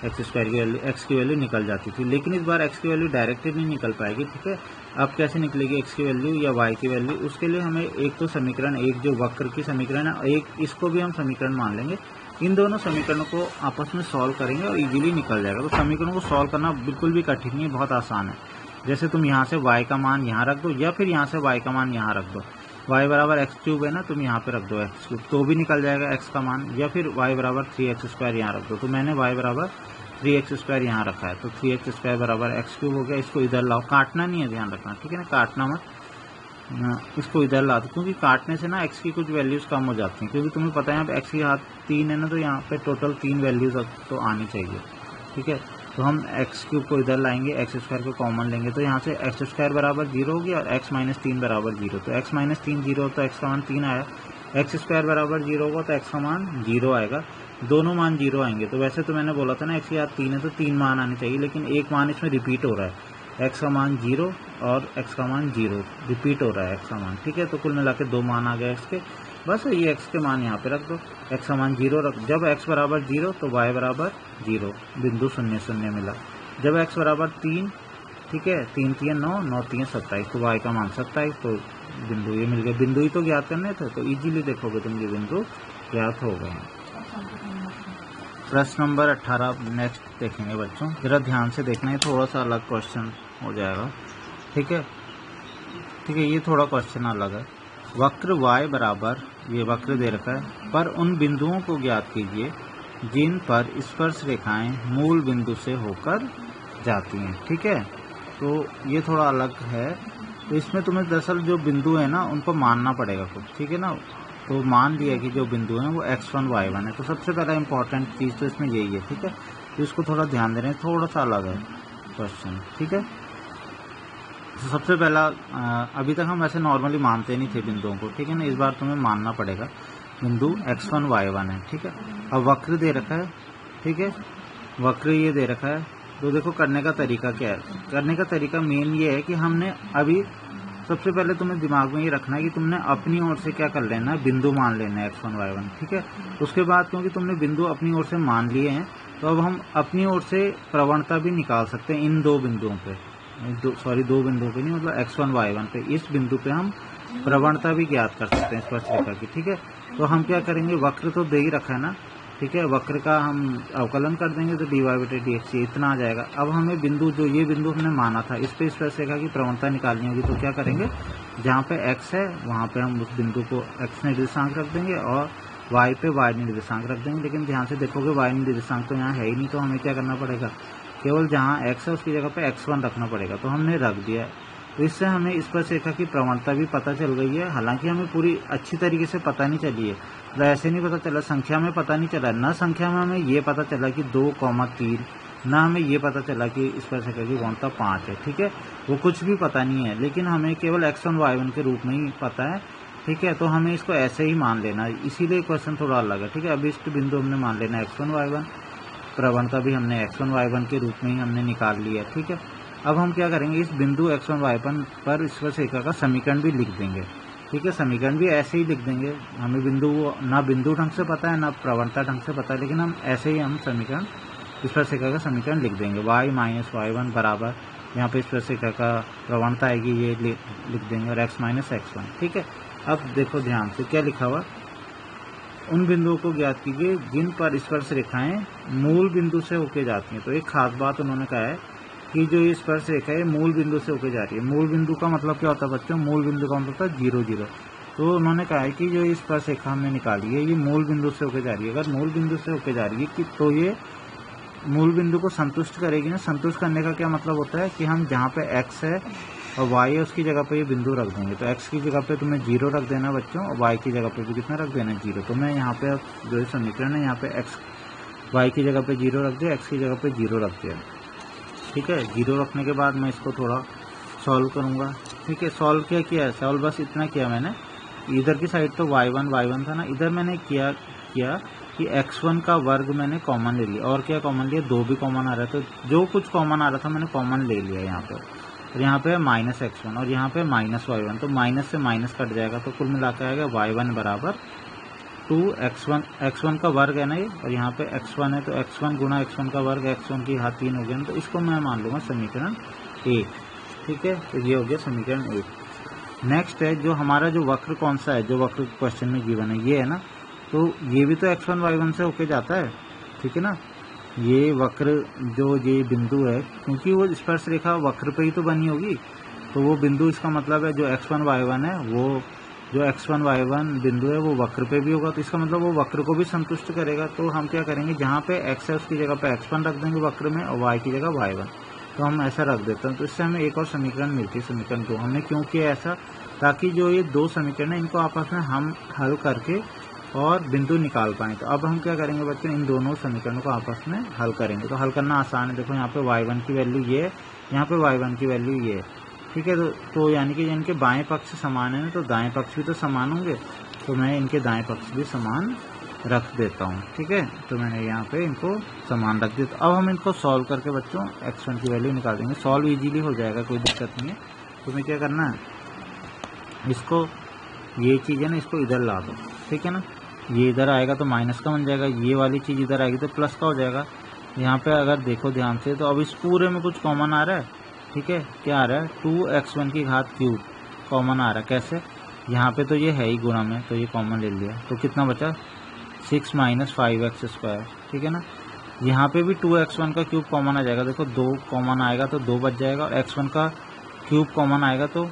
Speaker 1: x² की वैल्यू, x की वैल्यू निकल जाती थी। लेकिन इस बार x की वैल्यू डायरेक्टली नहीं निकल पाएगी। ठीक है, अब कैसे निकलेगी x की वैल्यू या y की वैल्यू, उसके लिए हमें एक तो समीकरण, एक जो वक्र की समीकरण है, एक इसको भी हम समीकरण मान लेंगे। इन दोनों समीकरणों को आपस में सॉल्व करेंगे और इजीली निकल जाएगा। तो समीकरणों को सॉल्व करना बिल्कुल भी कठिन नहीं है, बहुत आसान है। जैसे तुम यहाँ से y का मान यहाँ रख दो या फिर यहाँ से y का मान यहाँ रख दो, y बराबर एक्स क्यूब है ना, तुम यहाँ पे रख दो एक्स क्यूब, तो भी निकल जाएगा एक्स का मान, या फिर y बराबर 3x² यहाँ रख दो। तो मैंने y बराबर 3x² यहाँ रखा है, तो 3x² बराबर एक्स क्यूब हो गया। इसको इधर लाओ, काटना नहीं है, ध्यान रखना, ठीक है ना, काटना मत, इसको इधर ला दो, क्योंकि काटने से ना x की कुछ वैल्यूज़ कम हो जाती हैं, क्योंकि तुम्हें पता है यहाँ पे x की हाथ 3 है ना, तो यहाँ पे टोटल 3 वैल्यूज़ तो आनी चाहिए, ठीक है। तो हम एक्स क्यूब को इधर लाएंगे, एक्स स्क्वायर को कॉमन लेंगे, तो यहाँ से एक्स स्क्वायर बराबर 0 हो गया और x माइनस 3 बराबर 0, तो x माइनस 3 0, तो x का मान 3 आया। एक्स स्क्वायर बराबर 0 होगा तो x का मान 0 आएगा, दोनों मान 0 आएंगे। तो वैसे तो मैंने बोला था ना x की हाथ 3 है तो 3 मान आने चाहिए, लेकिन एक मान इसमें रिपीट हो रहा है, x का मान 0 और x का मान 0 रिपीट हो रहा है x का मान, ठीक है। तो कुल मिला के 2 मान आ गए x के, बस ये x के मान यहाँ पे रख दो, x का मान 0 रख, जब x बराबर 0 तो y बराबर 0, बिंदु 0 0 मिला। जब x बराबर 3, ठीक है, 3 3 9, 9 3 27, तो y का मान 27, तो बिंदु ये मिल गए। बिंदु ही तो ज्ञात करने थे, तो इजीली देखोगे तुम ये बिंदु ज्ञात हो गए। प्रश्न नंबर 18 नेक्स्ट देखेंगे बच्चों, जरा ध्यान से देखना है, थोड़ा सा अलग क्वेश्चन हो जाएगा, ठीक है, ठीक है। ये थोड़ा क्वेश्चन अलग है। वक्र y बराबर, ये वक्र दे रखा है, पर उन बिंदुओं को ज्ञात कीजिए जिन पर स्पर्श रेखाएं मूल बिंदु से होकर जाती हैं, ठीक है। तो ये थोड़ा अलग है, तो इसमें तुम्हें दरअसल जो बिंदु है ना उनको मानना पड़ेगा कुछ, ठीक है ना। तो मान लिया कि जो बिंदु हैं वो x1 y1 है, तो सबसे पहला इंपॉर्टेंट चीज़ तो इसमें यही है, ठीक है। तो इसको थोड़ा ध्यान दे रहे हैं, थोड़ा सा अलग है क्वेश्चन, ठीक है। तो सबसे पहला, अभी तक हम ऐसे नॉर्मली मानते नहीं थे बिंदुओं को, ठीक है ना, इस बार तुम्हें मानना पड़ेगा। बिंदु x1 y1 है, ठीक है। अब वक्र दे रखा है, ठीक है, वक्र ये दे रखा है, तो देखो करने का तरीका क्या है। करने का तरीका मेन ये है कि हमने अभी सबसे पहले तुम्हें दिमाग में ये रखना है कि तुमने अपनी ओर से क्या कर लेना है, बिंदु मान लेना है x1 y1, ठीक है। उसके बाद क्योंकि तुमने बिंदु अपनी ओर से मान लिए हैं, तो अब हम अपनी ओर से प्रवणता भी निकाल सकते हैं इन दो बिंदुओं पे, दो बिंदुओं पे नहीं, मतलब x1 y1 पे, इस बिंदु पे हम प्रवणता भी ज्ञात कर सकते हैं स्पर्श रेखा की, ठीक है। तो हम क्या करेंगे, वक्र तो दे ही रखा है ना, ठीक है, वक्र का हम अवकलन कर देंगे तो dy/dx इतना आ जाएगा। अब हमें बिंदु, जो ये बिंदु हमने माना था, इस पे स्पर्श रेखा की प्रवणता निकालनी होगी, तो क्या करेंगे, जहाँ पे x है वहाँ पे हम उस बिंदु को x निर्देशांक रख देंगे और y पे y निर्देशांक रख देंगे। लेकिन ध्यान से देखोगे y निर्देशांक तो यहाँ है ही नहीं, तो हमें क्या करना पड़ेगा, केवल जहाँ x है उसकी जगह पे x1 रखना पड़ेगा, तो हमने रख दिया। तो इससे हमें स्पर्श रेखा की प्रवणता भी पता चल गई है, हालांकि हमें पूरी अच्छी तरीके से पता नहीं चली है, तो ऐसे नहीं पता चला, संख्या में पता नहीं चला, न संख्या में हमें ये पता चला कि 2,3, न हमें ये पता चला कि स्पर्श रेखा की प्रवणता 5 है, ठीक है, वो कुछ भी पता नहीं है, लेकिन हमें केवल x1 y1 के रूप में ही पता है, ठीक है। तो हमें इसको ऐसे ही मान लेना है, इसीलिए क्वेश्चन थोड़ा अलग है, ठीक है। अभी इस बिंदु हमने मान लेना x1 y1, प्रवणता भी हमने x1 y1 के रूप में ही हमने निकाल लिया, ठीक है। अब हम क्या करेंगे, इस बिंदु x1 y1 पर स्पर्श रेखा का समीकरण भी लिख देंगे, ठीक है। समीकरण भी ऐसे ही लिख देंगे, हमें बिंदु ना बिंदु ढंग से पता है ना प्रवणता ढंग से पता है, लेकिन हम ऐसे ही हम समीकरण, स्पर्श रेखा का समीकरण लिख देंगे। y माइनस y1 बराबर, यहाँ पे स्पर्श रेखा का प्रवणता आएगी, ये लिख देंगे, और x माइनस x1, ठीक है। अब देखो ध्यान से क्या लिखा हुआ, उन बिंदुओं को ज्ञात कीजिए जिन पर स्पर्श रेखाएं मूल बिंदु से होके जाती हैं। तो एक खास बात उन्होंने कहा है कि जो ये स्पर्श रेखा है मूल बिंदु से होके जा रही है। मूल बिंदु का मतलब क्या होता है बच्चों, मूल बिंदु का मतलब होता है 0 0। तो उन्होंने कहा है कि जो ये स्पर्श रेखा हमने निकाली है ये मूल बिंदु से होके जा रही है। अगर मूल बिंदु से होके जा रही है कि तो ये मूल बिंदु को संतुष्ट करेगी ना। संतुष्ट करने का क्या मतलब होता है कि हम जहाँ पे x है और y है उसकी जगह पे ये बिंदु रख देंगे। तो x की जगह पे तुम्हें 0 रख देना बच्चों, और y की जगह पे भी कितना रख देना, 0। तो मैं यहाँ पे जो है समीकरण है यहाँ पे y की जगह पे 0 रख दिया, x की जगह पे 0 रख दिया, ठीक है। 0 रखने के बाद मैं इसको थोड़ा सॉल्व करूँगा, ठीक है। सॉल्व क्या किया है, सॉल्व बस इतना किया मैंने, इधर की साइड तो y1 था ना, इधर मैंने किया कि x1 का वर्ग मैंने कॉमन ले लिया, और क्या कॉमन लिया, 2 भी कॉमन आ रहा था, तो जो कुछ कॉमन आ रहा था मैंने कॉमन ले लिया यहाँ पे। और यहाँ पे माइनस x1 और यहाँ पे माइनस y1, तो माइनस से माइनस कट जाएगा, तो कुल मिला के आएगा y1 बराबर 2x1, x1 का वर्ग है ना ये, और यहाँ पे x1 है, तो x1 गुना x1 का वर्ग, x1 की घात 3 हो गया, तो इसको मैं मान लूँगा समीकरण 1, ठीक है। तो ये हो गया समीकरण 1। नेक्स्ट है जो हमारा जो वक्र कौन सा है, जो वक्र क्वेश्चन में गिवन है ये है ना, तो ये भी तो x1 y1 से होके जाता है, ठीक है ना। ये वक्र जो ये बिंदु है, क्योंकि वो स्पर्श रेखा वक्र पे ही तो बनी होगी, तो वो बिंदु इसका मतलब है जो x1 y1 है वो जो x1 y1 बिंदु है वो वक्र पे भी होगा, तो इसका मतलब वो वक्र को भी संतुष्ट करेगा। तो हम क्या करेंगे, जहाँ पे x है उसकी जगह पे x1 रख देंगे वक्र में, और y की जगह y1। तो हम ऐसा रख देते हैं, तो इससे हमें एक और समीकरण मिलती है, समीकरण 2। हमने क्यों किया ऐसा, ताकि जो ये दो समीकरण है इनको आपस में हम हल करके और बिंदु निकाल पाएँ। तो अब हम क्या करेंगे बच्चों, इन दोनों समीकरणों को आपस में हल करेंगे। तो हल करना आसान है। देखो यहाँ पे y1 की वैल्यू ये, यहाँ पे y1 की वैल्यू ये, ठीक है। तो यानी कि इनके बाएं पक्ष समान है, तो दाएं पक्ष भी तो समान होंगे, तो मैं इनके दाएं पक्ष भी समान रख देता हूँ, ठीक है। तो मैंने यहाँ पे इनको समान रख दिया। अब हम इनको सॉल्व करके बच्चों x1 की वैल्यू निकाल देंगे। सॉल्व इजीली हो जाएगा, कोई दिक्कत नहीं है। तुम्हें क्या करना है, इसको ये चीज़ है ना, इसको इधर ला दो, ठीक है ना। ये इधर आएगा तो माइनस का बन जाएगा, ये वाली चीज़ इधर आएगी तो प्लस का हो जाएगा। यहाँ पे अगर देखो ध्यान से, तो अब इस पूरे में कुछ कॉमन आ रहा है, ठीक है। क्या आ रहा है, 2x1 की घात क्यूब कॉमन आ रहा है। कैसे, यहाँ पे तो ये है ही गुणा में, तो ये कॉमन ले लिया, तो कितना बचा 6 - 5x², ठीक है ना। यहाँ पे भी 2x1 का क्यूब कॉमन आ जाएगा। देखो 2 कॉमन आएगा तो 2 बच जाएगा, और x1 का क्यूब कॉमन आएगा तो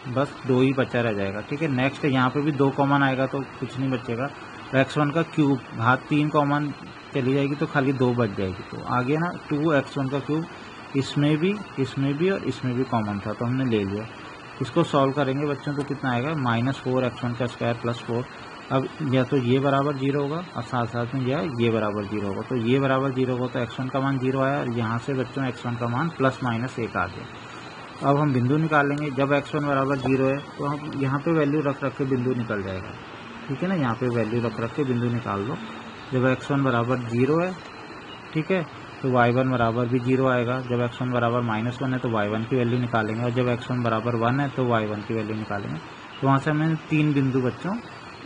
Speaker 1: बस 2 ही बचा रह जाएगा, ठीक है। नेक्स्ट यहाँ पे भी 2 कॉमन आएगा तो कुछ नहीं बचेगा। तो x1 का क्यूब घात 3 कॉमन चली जाएगी तो खाली 2 बच जाएगी। तो आगे ना 2x1 का क्यूब इसमें भी और इसमें भी कॉमन था, तो हमने ले लिया। इसको सॉल्व करेंगे बच्चों तो कितना आएगा, -4x1 का स्क्वायर प्लस 4। अब या तो ये बराबर 0 होगा और साथ साथ में ये बराबर 0 होगा। तो ये बराबर 0 होगा तो x1 का मान 0 आया, और यहाँ से बच्चों x1 का मान ±1 आ गया। अब हम बिंदु निकालेंगे। जब x1 बराबर 0 है तो हम यहाँ पे वैल्यू रख के बिंदु निकल जाएगा, ठीक है ना। यहाँ पे वैल्यू रख के बिंदु निकाल दो। जब x1 बराबर 0 है, ठीक है, तो y1 बराबर भी 0 आएगा। जब x1 बराबर -1 है तो y1 की वैल्यू निकालेंगे, और जब x1 बराबर 1 है तो y1 की वैल्यू निकालेंगे। तो वहाँ से हमें 3 बिंदु बच्चों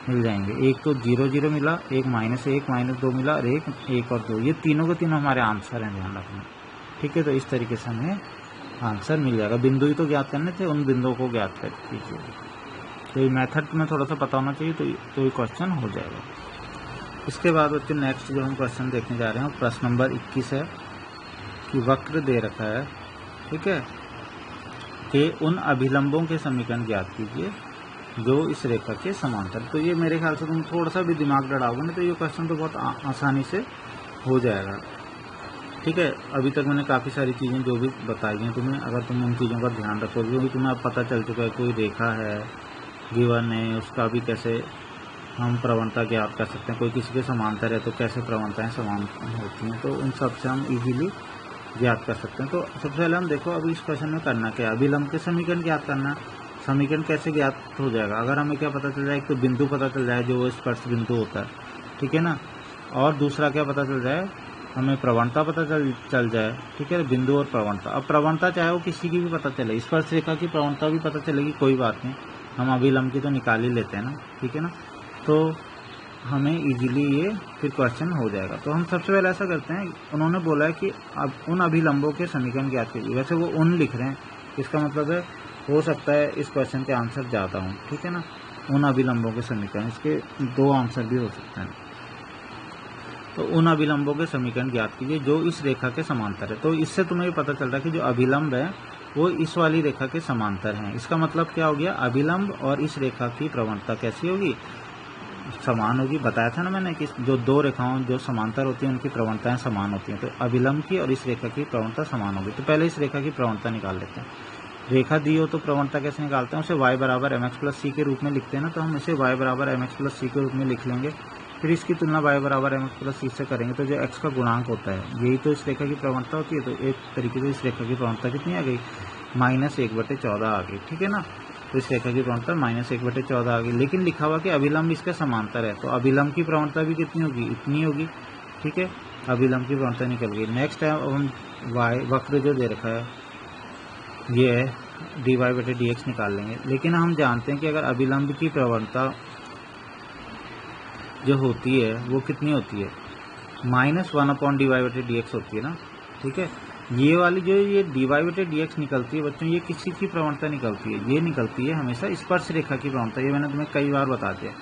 Speaker 1: मिल जाएंगे। एक तो 0 0 मिला, एक -1 -2 मिला, और एक 1 और 2। ये तीनों के तीनों हमारे आंसर हैं, ध्यान रखना, ठीक है। तो इस तरीके से हमें आंसर मिल जाएगा। बिंदु ही तो ज्ञात करने थे, उन बिंदुओं को ज्ञात कर दीजिए। तो ये मेथड में थोड़ा सा पता होना चाहिए, तो ये क्वेश्चन हो जाएगा। इसके बाद बच्चों नेक्स्ट जो हम क्वेश्चन देखने जा रहे हैं प्रश्न नंबर 21 है कि वक्र दे रखा है, ठीक है, कि उन अभिलंबों के समीकरण ज्ञात कीजिए जो इस रेखा के समांतर। तो ये मेरे ख्याल से तुम थोड़ा सा भी दिमाग लड़ाओगे ना तो ये क्वेश्चन तो बहुत आसानी से हो जाएगा, ठीक है। अभी तक मैंने काफ़ी सारी चीज़ें जो भी बताई हैं तुम्हें, अगर तुम उन चीज़ों का ध्यान रखोगे, क्योंकि तुम्हें अब पता चल चुका है कोई रेखा है गिवन है, उसका भी कैसे हम प्रवणता ज्ञात कर सकते हैं। कोई किसी के समांतर है तो कैसे प्रवणताएं समान होती हैं, तो उन सब से हम इजीली ज्ञात कर सकते हैं। तो सबसे पहले हम देखो अभी इस क्वेश्चन में करना क्या है, अभिलंब के समीकरण ज्ञात करना। समीकरण कैसे ज्ञात हो जाएगा, अगर हमें क्या पता चल जाए, एक तो बिंदु पता चल जाए जो स्पर्श बिंदु होता है, ठीक है ना, और दूसरा क्या पता चल जाए, हमें प्रवणता पता चल जाए, ठीक है, बिंदु और प्रवणता। अब प्रवणता चाहे वो किसी की भी पता चले, स्पर्श रेखा की प्रवणता भी पता चलेगी, कोई बात नहीं, हम अभिलंब की तो निकाल ही लेते हैं ना, ठीक है ना। तो हमें इजीली ये फिर क्वेश्चन हो जाएगा। तो हम सबसे पहले ऐसा करते हैं, उन्होंने बोला है कि अब उन अभिलंबों के समीकरण ज्ञात कीजिए। वैसे वो उन लिख रहे हैं, इसका मतलब है हो सकता है इस क्वेश्चन के आंसर ज़्यादा हों, ठीक है ना। उन अभिलंबों के समीकरण, इसके 2 आंसर भी हो सकते हैं। तो उन अभिलंबों के समीकरण ज्ञात कीजिए जो इस रेखा के समांतर है। तो इससे तुम्हें ये पता चल रहा है कि जो अभिलंब है वो इस वाली रेखा के समांतर हैं। इसका मतलब क्या हो गया, अभिलंब और इस रेखा की प्रवणता कैसी होगी, समान होगी। बताया था ना मैंने कि जो 2 रेखाओं जो समांतर होती हैं उनकी प्रवणताएं समान होती हैं। तो अभिलंब की और इस रेखा की प्रवणता समान होगी। तो पहले इस रेखा की प्रवणता निकाल लेते हैं। रेखा दी हो तो प्रवणता कैसे निकालते हैं, उसे y बराबर mx प्लस c के रूप में लिखते हैं ना, तो हम इसे y बराबर mx प्लस c के रूप में लिख लेंगे। फिर इसकी तुलना y बराबर mx प्लस c से करेंगे तो जो x का गुणांक होता है, यही तो इस रेखा की प्रवणता होती है। तो एक तरीके से इस रेखा की प्रवणता कितनी आ गई, -1/14 आ गई, ठीक है ना। तो इस रेखा की प्रवणता -1/14 आ गई। लेकिन लिखा हुआ कि अभिलंब इसके समांतर है, तो अभिलंब की प्रवणता भी कितनी होगी, इतनी होगी, ठीक है। अभिलंब की प्रवणता निकल गई। नेक्स्ट है अब हम वक्र जो दे रखा है ये है dy/dx निकाल लेंगे। लेकिन हम जानते हैं कि अगर अभिलंब की प्रवणता जो होती है वो कितनी होती है, -1/dy/dx होती है ना, ठीक है। ये वाली जो ये dy/dx निकलती है बच्चों, ये किसी की प्रवणता निकलती है, ये निकलती है हमेशा स्पर्श रेखा की प्रवणता। ये मैंने तुम्हें कई बार बता दिया।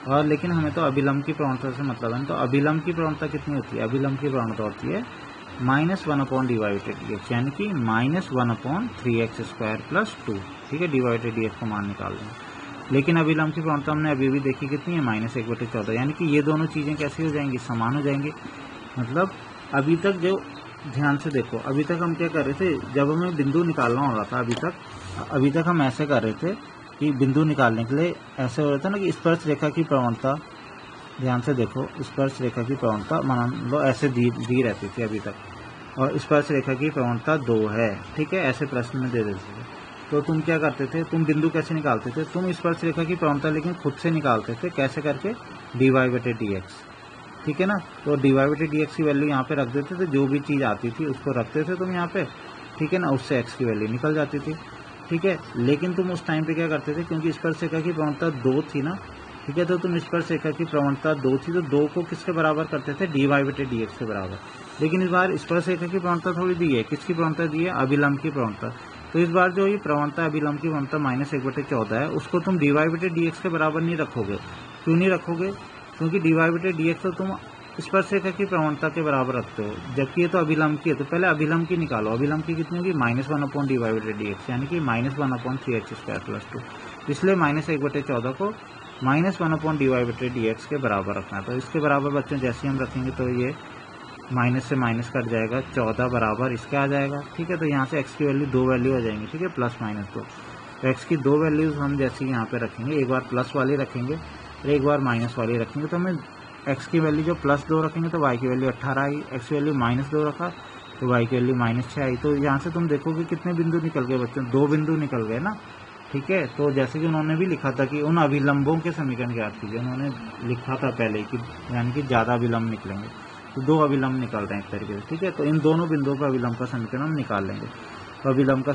Speaker 1: और लेकिन हमें तो अभिलंब की प्रवणता से मतलब है। तो अभिलंब की प्रवणता कितनी होती है, अभिलंब की प्रवणता होती है -1/dy/dx, यानी कि -1/3x² + 2, ठीक है। dy/dx को मान निकाल लें। लेकिन अभिलंब की प्रवणता हमने अभी भी देखी कितनी है, -1/14, यानी कि ये दोनों चीज़ें कैसी हो जाएंगी, समान हो जाएंगी। मतलब अभी तक जो ध्यान से देखो, अभी तक हम क्या कर रहे थे, जब हमें बिंदु निकालना हो रहा था अभी तक हम ऐसे कर रहे थे कि बिंदु निकालने के लिए ऐसे हो रहा था ना कि स्पर्श रेखा की प्रवणता, ध्यान से देखो, स्पर्श रेखा की प्रवणता मान लो ऐसे दी रहती थी अभी तक, और स्पर्श रेखा की प्रवणता 2 है, ठीक है, ऐसे प्रश्न में दे देते थे। तो तुम क्या करते थे, तुम बिंदु कैसे निकालते थे, तुम स्पर्श रेखा की प्रवणता लेकिन खुद से निकालते थे, कैसे करके, dy/dx, ठीक है ना। तो dy/dx की वैल्यू यहाँ पे रख देते थे, जो भी चीज़ आती थी उसको रखते थे तुम यहाँ पे, ठीक है ना, उससे x की वैल्यू निकल जाती थी, ठीक है। लेकिन तुम उस टाइम पे क्या करते थे, क्योंकि स्पर्श रेखा की प्रवणता 2 थी ना, ठीक है, तो तुम स्पर्श रेखा की प्रवणता 2 थी तो 2 को किसके बराबर करते थे, dy/dx के बराबर। लेकिन इस बार स्पर्श रेखा की प्रवणता थोड़ी दी है, किसकी प्रवणता दी है, अभिलंब की प्रवणता। तो इस बार जो ये प्रवणता अभिलंब की प्रवणता -1/14 है, उसको तुम dy/dx के बराबर नहीं रखोगे। क्यों नहीं रखोगे, क्योंकि dy/dx तो तुम स्पर्श रेखा की प्रवणता के बराबर रखते हो, जबकि ये तो अभिलंब की है। तो पहले अभिलंब की निकालो, अभिलंब की कितनी होगी, -1/dy/dx, यानी कि -1/3x²+2, इसलिए -1/14 को -1/dy/dx के बराबर रखना है। तो इसके बराबर बच्चों जैसे हम रखेंगे तो ये माइनस से माइनस कट जाएगा, 14 बराबर इसका आ जाएगा, ठीक है। तो यहाँ से x की वैल्यू 2 वैल्यू आ जाएंगी, ठीक है, +-2। तो x की 2 वैल्यूज हम जैसे यहाँ पे रखेंगे, एक बार प्लस वाली रखेंगे और एक बार माइनस वाली रखेंगे, तो हमें x की वैल्यू जो +2 रखेंगे तो y की वैल्यू 18 आई, x की वैल्यू -2 रखा तो y की वैल्यू -6 आई। तो यहाँ से तुम देखोगे कितने बिंदु निकल गए बच्चों, 2 बिंदु निकल गए ना, ठीक है। तो जैसे कि उन्होंने भी लिखा था कि उन अभिलंबों के समीकरण ज्ञात कीजिए, उन्होंने लिखा था पहले कि यानी कि ज़्यादा अभिलंब निकलेंगे, तो 2 अभिलंब निकल रहे हैं एक तरीके से, ठीक है। तो इन दोनों बिंदुओं पर अभिलंब का समीकरण हम निकाल लेंगे। तो अभिलंब का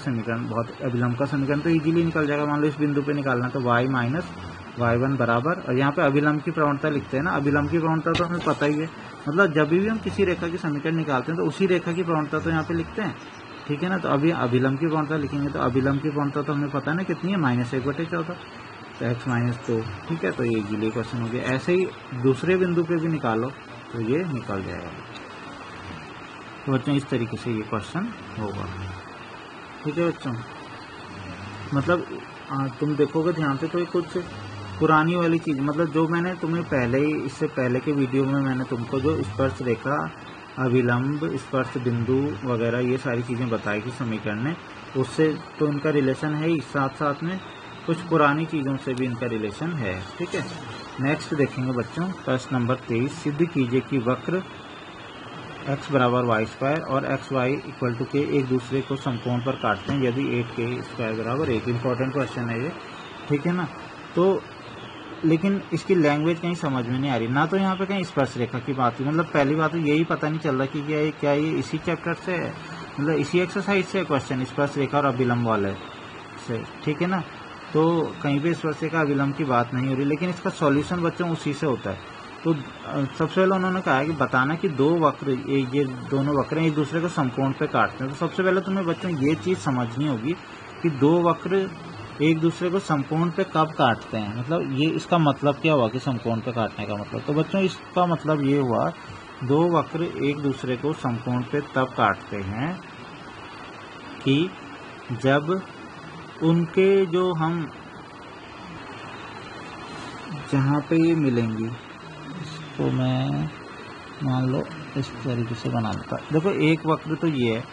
Speaker 1: समीकरण तो इजीली निकल जाएगा। मान लो इस बिंदु पे निकालना तो y - y1 बराबर, और यहाँ पे अभिलंब की प्रवणता लिखते हैं ना, अभिलंब की प्रवणता तो हमें पता ही है, मतलब जब भी हम किसी रेखा की समीकरण निकालते हैं तो उसी रेखा की प्रवणता तो यहाँ पे लिखते हैं, ठीक है ना। तो अभी अभिलंब की प्रवणता लिखेंगे तो अभिलंब की प्रवणता तो हमें पता है ना कितनी है, -1/14, तो x - 2, ठीक है। तो ये इजीली क्वेश्चन हो गया। ऐसे ही दूसरे बिंदु पे भी निकालो तो ये निकल जाएगा। तो बच्चों इस तरीके से ये क्वेश्चन होगा, ठीक है बच्चों। मतलब तुम देखोगे ध्यान से तो ये कुछ पुरानी वाली चीज़, मतलब जो मैंने तुम्हें पहले ही, इससे पहले के वीडियो में मैंने तुमको जो स्पर्श रेखा, अभिलंब, स्पर्श बिंदु वगैरह ये सारी चीज़ें बताई थी समीकरण में, उससे तो इनका रिलेशन है ही, साथ साथ में कुछ पुरानी चीज़ों से भी इनका रिलेशन है, ठीक है। नेक्स्ट देखेंगे बच्चों प्रश्न नंबर 23, सिद्ध कीजिए कि वक्र x = y² और xy = k एक दूसरे को समकोण पर काटते हैं यदि 8k² = 1। इंपॉर्टेंट क्वेश्चन है ये, ठीक है ना। तो लेकिन इसकी लैंग्वेज कहीं समझ में नहीं आ रही ना, तो यहाँ पे कहीं स्पर्श रेखा की बात हुई, मतलब पहली बात तो यही पता नहीं चल रहा कि क्या ये इसी चैप्टर से है, मतलब इसी एक्सरसाइज से क्वेश्चन स्पर्श रेखा और अभिलंब वाले से, ठीक है ना। तो कहीं पे स्पर्श रेखा अभिलंब की बात नहीं हो रही, लेकिन इसका सॉल्यूशन बच्चों उसी से होता है। तो सबसे पहले उन्होंने कहा है कि बताना कि दो वक्र, ये दोनों वक्र एक दूसरे को समकोण पे काटते हैं। तो सबसे पहले तुम्हें बच्चों ये चीज़ समझनी होगी कि दो वक्र एक दूसरे को समकोण पे कब काटते हैं, मतलब ये इसका मतलब क्या हुआ कि समकोण पे काटने का मतलब। तो बच्चों इसका मतलब ये हुआ, दो वक्र एक दूसरे को समकोण पे तब काटते हैं कि जब उनके जो हम जहाँ पे ये मिलेंगी, इसको मैं मान लो इस तरीके से बना लेता। देखो एक वक्र तो ये है,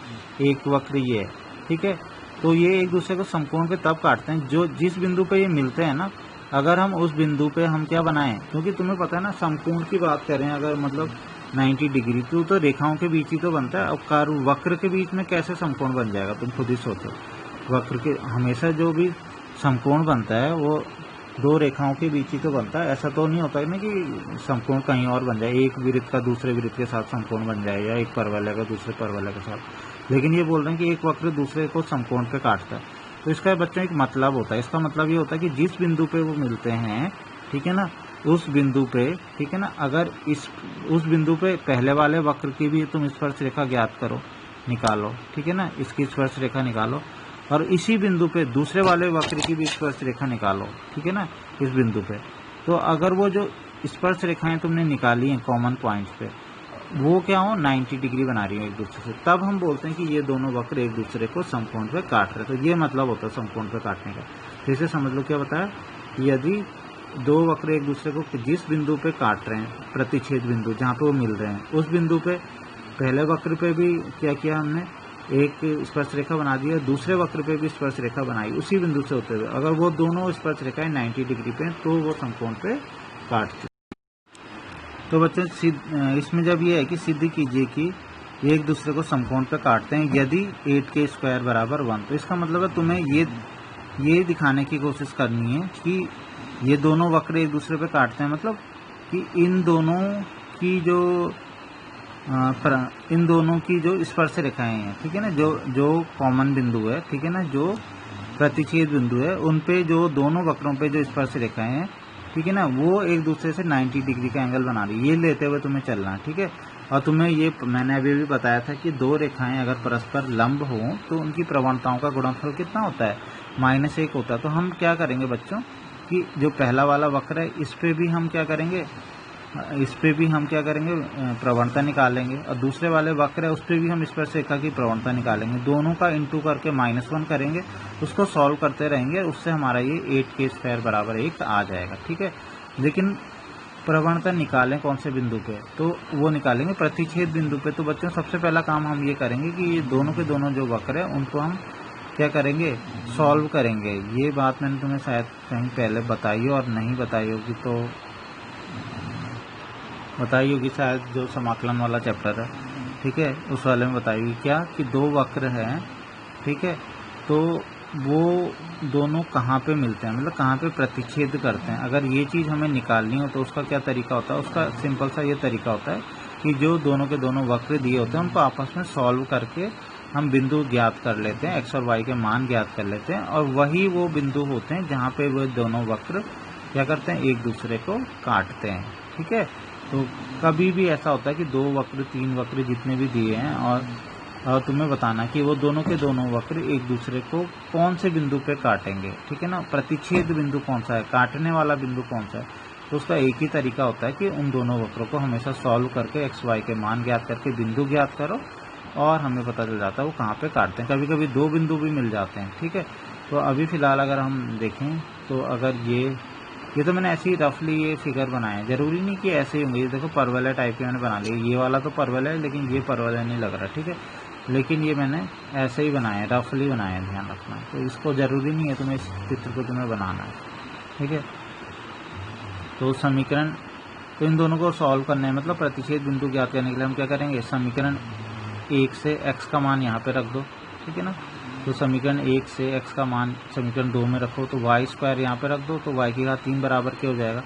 Speaker 1: एक वक्र ये है, ठीक है। तो ये एक दूसरे को समकोण पे तब काटते हैं जो जिस बिंदु पे ये मिलते हैं ना, अगर हम उस बिंदु पे हम क्या बनाएं, क्योंकि तुम्हें पता है ना समकोण की बात करें अगर मतलब 90 डिग्री तो रेखाओं के बीच ही तो बनता है। अब वक्र के बीच में कैसे समकोण बन जाएगा, तुम खुद ही सोचो। वक्र के हमेशा जो भी समकोण बनता है वो दो रेखाओं के बीच ही तो बनता है, ऐसा तो नहीं होता है ना कि समकोण कहीं और बन जाए, एक वृत्त का दूसरे वृत्त के साथ समकोण बन जाए या एक परवलय का दूसरे परवलय के साथ। लेकिन ये बोल रहे हैं कि एक वक्र दूसरे को समकोण पे काटता है। तो इसका बच्चों एक मतलब होता है, इसका मतलब ये होता है कि जिस बिंदु पे वो मिलते हैं, ठीक है ना, उस बिंदु पे, ठीक है ना, अगर उस बिंदु पे पहले वाले वक्र की भी तुम स्पर्श रेखा ज्ञात करो, निकालो, ठीक है ना, इसकी स्पर्श रेखा निकालो, और इसी बिंदु पे दूसरे वाले वक्र की भी स्पर्श रेखा निकालो, ठीक है ना, इस बिंदु पे। तो अगर वो जो स्पर्श रेखाएं तुमने निकाली हैं कॉमन पॉइंट्स पे, वो क्या हो 90 डिग्री बना रही है एक दूसरे से, तब हम बोलते हैं कि ये दोनों वक्र एक दूसरे को समकोण पे काट रहे हैं। तो ये मतलब होता है समकोण पे काटने का। फिर से समझ लो क्या बताया यदि दो वक्र एक दूसरे को जिस बिंदु पे काट रहे हैं, प्रतिच्छेद बिंदु जहाँ पे वो मिल रहे हैं, उस बिंदु पे पहले वक्र पे भी क्या किया हमने, एक स्पर्श रेखा बना दी है, दूसरे वक्र पे भी स्पर्श रेखा बनाई उसी बिंदु से होते हुए। अगर वो दोनों स्पर्श रेखाएं 90 डिग्री पे तो वो समकोण पे काटती। तो बच्चों इसमें जब ये है कि सिद्ध कीजिए कि एक दूसरे को समकोण पे काटते हैं यदि 8k² बराबर 1, तो इसका मतलब है तुम्हें ये दिखाने की कोशिश करनी है कि ये दोनों वक्र एक दूसरे पे काटते हैं, मतलब कि इन दोनों की जो स्पर्श रेखाएं हैं, ठीक है ना, जो कॉमन बिंदु है, ठीक है ना, जो प्रतिच्छेद बिंदु है, उन पे जो दोनों वक्रों पे जो स्पर्श रेखाएं हैं, ठीक है ना, वो एक दूसरे से 90 डिग्री का एंगल बना रही है। ये लेते हुए तुम्हें चलना है, ठीक है। और तुम्हें ये मैंने अभी भी बताया था कि दो रेखाएं अगर परस्पर लंब हो तो उनकी प्रवणताओं का गुणनफल कितना होता है, -1 होता है। तो हम क्या करेंगे बच्चों कि जो पहला वाला वक्र है इस पे भी हम क्या करेंगे, प्रवणता निकालेंगे, और दूसरे वाले वक्र है उस पे भी हम स्पर्श रेखा की प्रवणता निकालेंगे। दोनों का इंटू करके -1 करेंगे, उसको सॉल्व करते रहेंगे, उससे हमारा ये 8k² बराबर 1 आ जाएगा, ठीक है। लेकिन प्रवणता निकालें कौन से बिंदु पे, तो वो निकालेंगे प्रतिच्छेद बिंदु पे। तो बच्चों सबसे पहला काम हम ये करेंगे कि ये दोनों के दोनों जो वक्र है उनको हम क्या करेंगे, सॉल्व करेंगे। ये बात मैंने तुम्हें शायद कहीं पहले बताई और नहीं बताई होगी, तो बताई होगी शायद, जो समाकलन वाला चैप्टर है, ठीक है, उस वाले में बताई हुई क्या कि दो वक्र हैं, ठीक है, तो वो दोनों कहाँ पे मिलते हैं, मतलब कहाँ पे प्रतिच्छेद करते हैं। अगर ये चीज़ हमें निकालनी हो तो उसका क्या तरीका होता है, उसका सिंपल सा ये तरीका होता है कि जो दोनों के दोनों वक्र दिए होते हैं उनको आपस में सॉल्व करके हम बिंदु ज्ञात कर लेते हैं, x और y के मान ज्ञात कर लेते हैं, और वही वो बिंदु होते हैं जहाँ पे वो दोनों वक्र क्या करते हैं, एक दूसरे को काटते हैं, ठीक है। तो कभी भी ऐसा होता है कि 2 वक्र 3 वक्र जितने भी दिए हैं और तुम्हें बताना कि वो दोनों के दोनों वक्र एक दूसरे को कौन से बिंदु पे काटेंगे, ठीक है ना, प्रतिच्छेद बिंदु कौन सा है, काटने वाला बिंदु कौन सा है। तो उसका एक ही तरीका होता है कि उन दोनों वक्रों को हमेशा सॉल्व करके x y के मान ज्ञात करके बिंदु ज्ञात करो, और हमें पता चल जाता है वो कहाँ पे काटते हैं। कभी कभी 2 बिंदु भी मिल जाते हैं, ठीक है। तो अभी फ़िलहाल अगर हम देखें तो अगर ये तो मैंने ऐसे ही रफली ये फिगर बनाया, जरूरी नहीं कि ऐसे ही होंगे। ये देखो परवलय टाइप के मैंने बना लिए, ये वाला तो परवलय है लेकिन ये परवलय नहीं लग रहा, ठीक है, लेकिन ये मैंने ऐसे ही बनाया, रफली बनाया, ध्यान रखना। तो इसको ज़रूरी नहीं है तुम्हें इस चित्र को तुम्हें बनाना है, ठीक है। तो समीकरण, तो इन दोनों को सॉल्व करना है, मतलब प्रतिच्छेद बिंदु ज्ञात करने के लिए हम क्या करेंगे, समीकरण 1 से x का मान यहाँ पे रख दो, ठीक है ना। तो समीकरण 1 से x का मान समीकरण 2 में रखो, तो y² यहाँ पे रख दो, तो y की घात 3 बराबर k हो जाएगा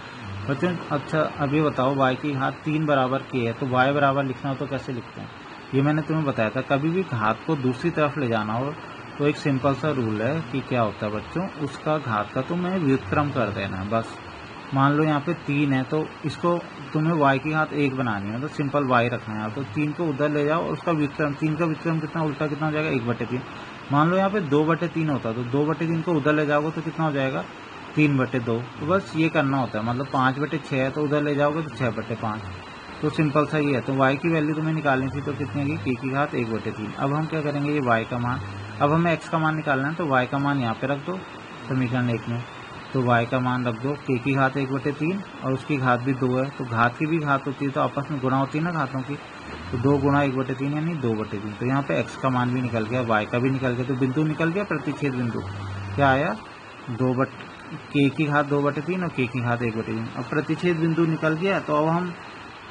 Speaker 1: बच्चों। अच्छा अभी बताओ, y की घात 3 बराबर k है, तो y बराबर लिखना हो तो कैसे लिखते हैं, ये मैंने तुम्हें बताया था। कभी भी घात को दूसरी तरफ ले जाना हो तो एक सिंपल सा रूल है कि क्या होता है बच्चों, उसका घात का तुम्हें व्युत्क्रम कर देना है बस। मान लो यहाँ पे 3 है, तो इसको तुम्हें y की घात 1 बनानी है, तो सिंपल y रखना है। तो 3 को उधर ले जाओ और उसका व्युत्क्रम, 3 का व्युत्क्रम कितना, उल्टा कितना हो जाएगा, 1/3। मान लो यहाँ पे 2/3 होता, तो 2/3 को उधर ले जाओगे तो कितना हो जाएगा, 3/2। तो बस ये करना होता है, मतलब 5/6 है तो उधर ले जाओगे तो 6/5। तो सिंपल सा ये है। तो y की वैल्यू तुम्हें निकालनी थी, तो कितनी होगी, k की घात 1/3। अब हम क्या करेंगे, ये y का मान, अब हमें x का मान निकालना है, तो y का मान यहाँ पे रख दो समीकरण 1 में। तो y का मान रख दो, k की घात 1/3, और उसकी घात भी 2 है, तो घात की भी घात होती है तो आपस में गुणा होती है ना घातों की, तो 2 गुणा 1/3 यानी 2/3। तो यहाँ पे x का मान भी निकल गया, y का भी निकल गया, तो बिंदु निकल गया, प्रतिच्छेद बिंदु क्या आया, k की घात 2/3 और k की घात 1/3। अब प्रतिच्छेद बिंदु निकल गया, तो अब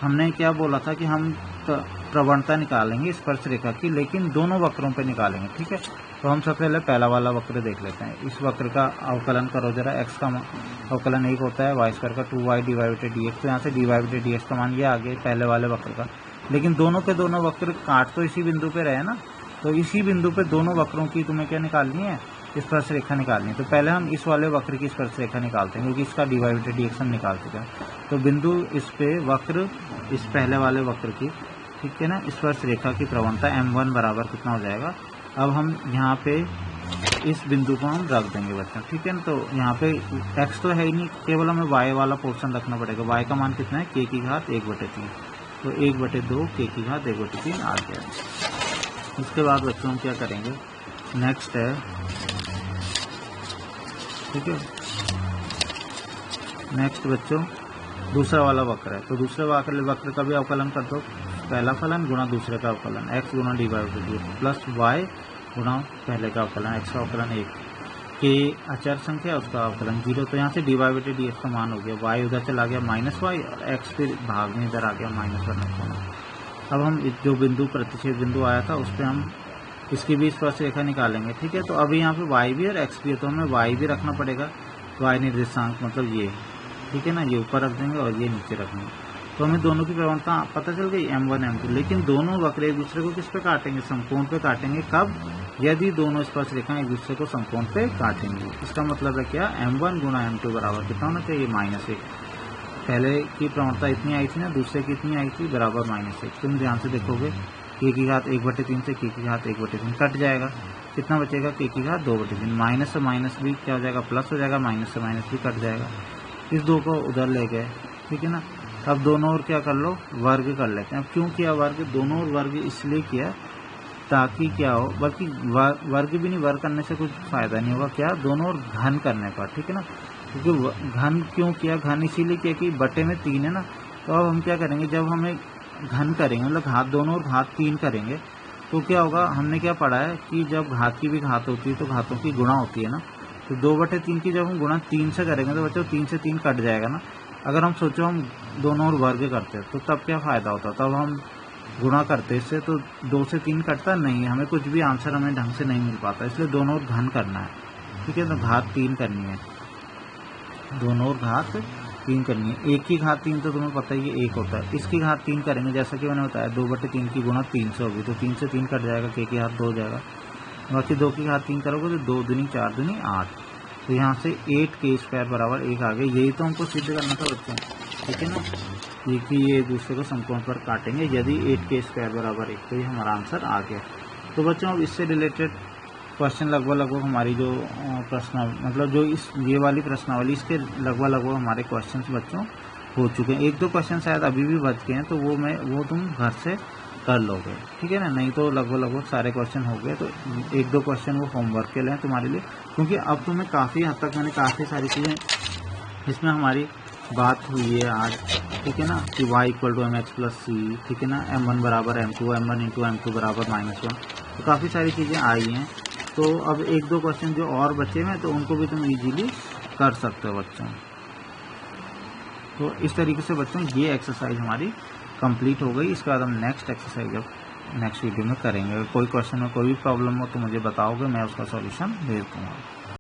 Speaker 1: हमने क्या बोला था कि हम प्रवणता निकालेंगे स्पर्श रेखा की, लेकिन दोनों वक्रों पे निकालेंगे, ठीक है। तो हम सबसे पहले पहला वाला वक्र देख लेते हैं। इस वक्र का अवकलन करो जरा, x का अवकलन 1 होता है, y² का 2y dy/dx, तो यहाँ से dy/dx का मान ये आ गया पहले वाले वक्र का। लेकिन दोनों के दोनों वक्र काट तो इसी बिंदु पे रहे ना, तो इसी बिंदु पे दोनों वक्रों की तुम्हें क्या निकालनी है, स्पर्श रेखा निकालनी है। तो पहले हम इस वाले वक्र की स्पर्श रेखा निकालते हैं, क्योंकि इसका dy/dx हम निकाल चुके हैं। तो बिंदु इस पे वक्र, इस पहले वाले वक्र की, ठीक है ना, स्पर्श रेखा की प्रवणता m1 बराबर कितना हो जाएगा। अब हम यहाँ पे इस बिंदु को हम रख देंगे बच्चों, ठीक है ना। तो यहाँ पे x तो है ही नहीं, केवल हमें y वाला पोर्शन रखना पड़ेगा। y का मान कितना है, k की घात 1/3, तो 1/2 k की घात 1/3 आ गया। उसके बाद बच्चों हम क्या करेंगे, नेक्स्ट है, ठीक है, नेक्स्ट बच्चों दूसरा वाला वक्र है, तो दूसरे वक्र का भी अवकलन कर दो। पहला फलन गुणा दूसरे का अवकलन x गुणा dy/dt प्लस y गुणा पहले का अवकलन x का अवकलन 1 के अचर संख्या उसका अवकलन 0। तो यहाँ से dy/dx का मान हो गया, y उधर चला गया -y और x फिर भाग में इधर आ गया -1। अब हम जो बिंदु प्रतिच्छेद बिंदु आया था उस पर हम इसकी भी स्पर्श रेखा निकालेंगे। ठीक है, तो अभी यहाँ पे y भी और x भी है, तो हमें y भी रखना पड़ेगा। y निर्देशांक मतलब ये, ठीक है ना, ये ऊपर रख देंगे और ये नीचे रखेंगे, तो हमें दोनों की प्रवणता पता चल गई m1 m2। लेकिन दोनों वक्र एक दूसरे को किस पे काटेंगे? समकोण पे काटेंगे। कब? यदि दोनों स्पर्श रेखाएं एक दूसरे को समकोण पे काटेंगे। इसका मतलब है क्या? m1 गुणा m2 बराबर कितना होना चाहिए? -1। पहले की प्रवणता इतनी आई थी ना, दूसरे की इतनी आई थी, बराबर -1। तुम ध्यान से देखोगे k की घात 1/3 से k की घात 1/3 कट जाएगा, कितना बचेगा? k की घात 2/3। माइनस से माइनस भी क्या हो जाएगा? प्लस हो जाएगा, माइनस से माइनस भी कट जाएगा। इस दो को उधर ले गए, ठीक है ना। अब दोनों ओर क्या कर लो? वर्ग कर लेते हैं। अब क्यों किया वर्ग? दोनों ओर वर्ग इसलिए किया ताकि क्या हो, बल्कि वर्ग भी नहीं, वर्ग करने से कुछ फायदा नहीं होगा। क्या? दोनों ओर घन करने पर, ठीक है ना। क्योंकि घन क्यों किया? घन इसीलिए किया कि बटे में 3 है ना। तो अब हम क्या करेंगे? जब हमें घन करेंगे, मतलब घात, दोनों ओर घात 3 करेंगे, तो क्या होगा? हमने क्या पढ़ा है कि जब घात की भी घात होती है तो घातों की गुणा होती है ना। तो 2/3 की जब हम गुणा 3 से करेंगे तो बच्चों 3 से 3 कट जाएगा ना। अगर हम सोचो हम दोनों ओर वर्ग करते तो तब क्या फ़ायदा होता? तब हम गुणा करते इससे, तो 2 से 3 कटता नहीं, हमें कुछ भी आंसर हमें ढंग से नहीं मिल पाता। इसलिए दोनों ओर घन करना है, ठीक है। तो घात 3 करनी है, दोनों ओर घात 3 करनी है। एक की घात 3 तो तुम्हें पता ही है 1 होता है। इसकी घात 3 करेंगे, जैसा कि मैंने बताया 2/3 की गुणा 3 से होगी, तो 3 से 3 कट जाएगा, k की घात 2 हो जाएगा। बाकी 2 की घात 3 करोगे तो 2 दूनी 4 दूनी 8। तो यहाँ से 8k² बराबर 1 आ गए। यही तो हमको सिद्ध करना था बच्चों, ठीक है ना, ये कि ये दूसरे को समकोण पर काटेंगे यदि 8k² बराबर 1। तो ये हमारा आंसर आ गया। तो बच्चों अब इससे रिलेटेड क्वेश्चन लगभग हमारी जो प्रश्न, मतलब जो ये वाली प्रश्नावली, इसके लगभग हमारे क्वेश्चंस बच्चों हो चुके हैं। 1-2 क्वेश्चन शायद अभी भी बच गए हैं, तो वो तुम घर से कर लोगे, ठीक है ना। नहीं तो लगभग सारे क्वेश्चन हो गए। तो 1-2 क्वेश्चन वो होमवर्क के लिए तुम्हारे लिए, क्योंकि अब तुम्हें काफ़ी हद तक मैंने काफ़ी सारी चीज़ें इसमें हमारी बात हुई है आज, ठीक है ना, कि y = mx + c, ठीक है ना, m1 बराबर m2, m1 × m2 बराबर -1। तो काफ़ी सारी चीज़ें आई हैं। तो अब 1-2 क्वेश्चन जो और बचे हैं तो उनको भी तुम इजीली कर सकते हो बच्चों। तो इस तरीके से बच्चों ये एक्सरसाइज हमारी कंप्लीट हो गई। इसके बाद हम नेक्स्ट एक्सरसाइज अब नेक्स्ट वीडियो में करेंगे। कोई क्वेश्चन में कोई भी प्रॉब्लम हो तो मुझे बताओगे, मैं उसका सॉल्यूशन भेज दूँगा।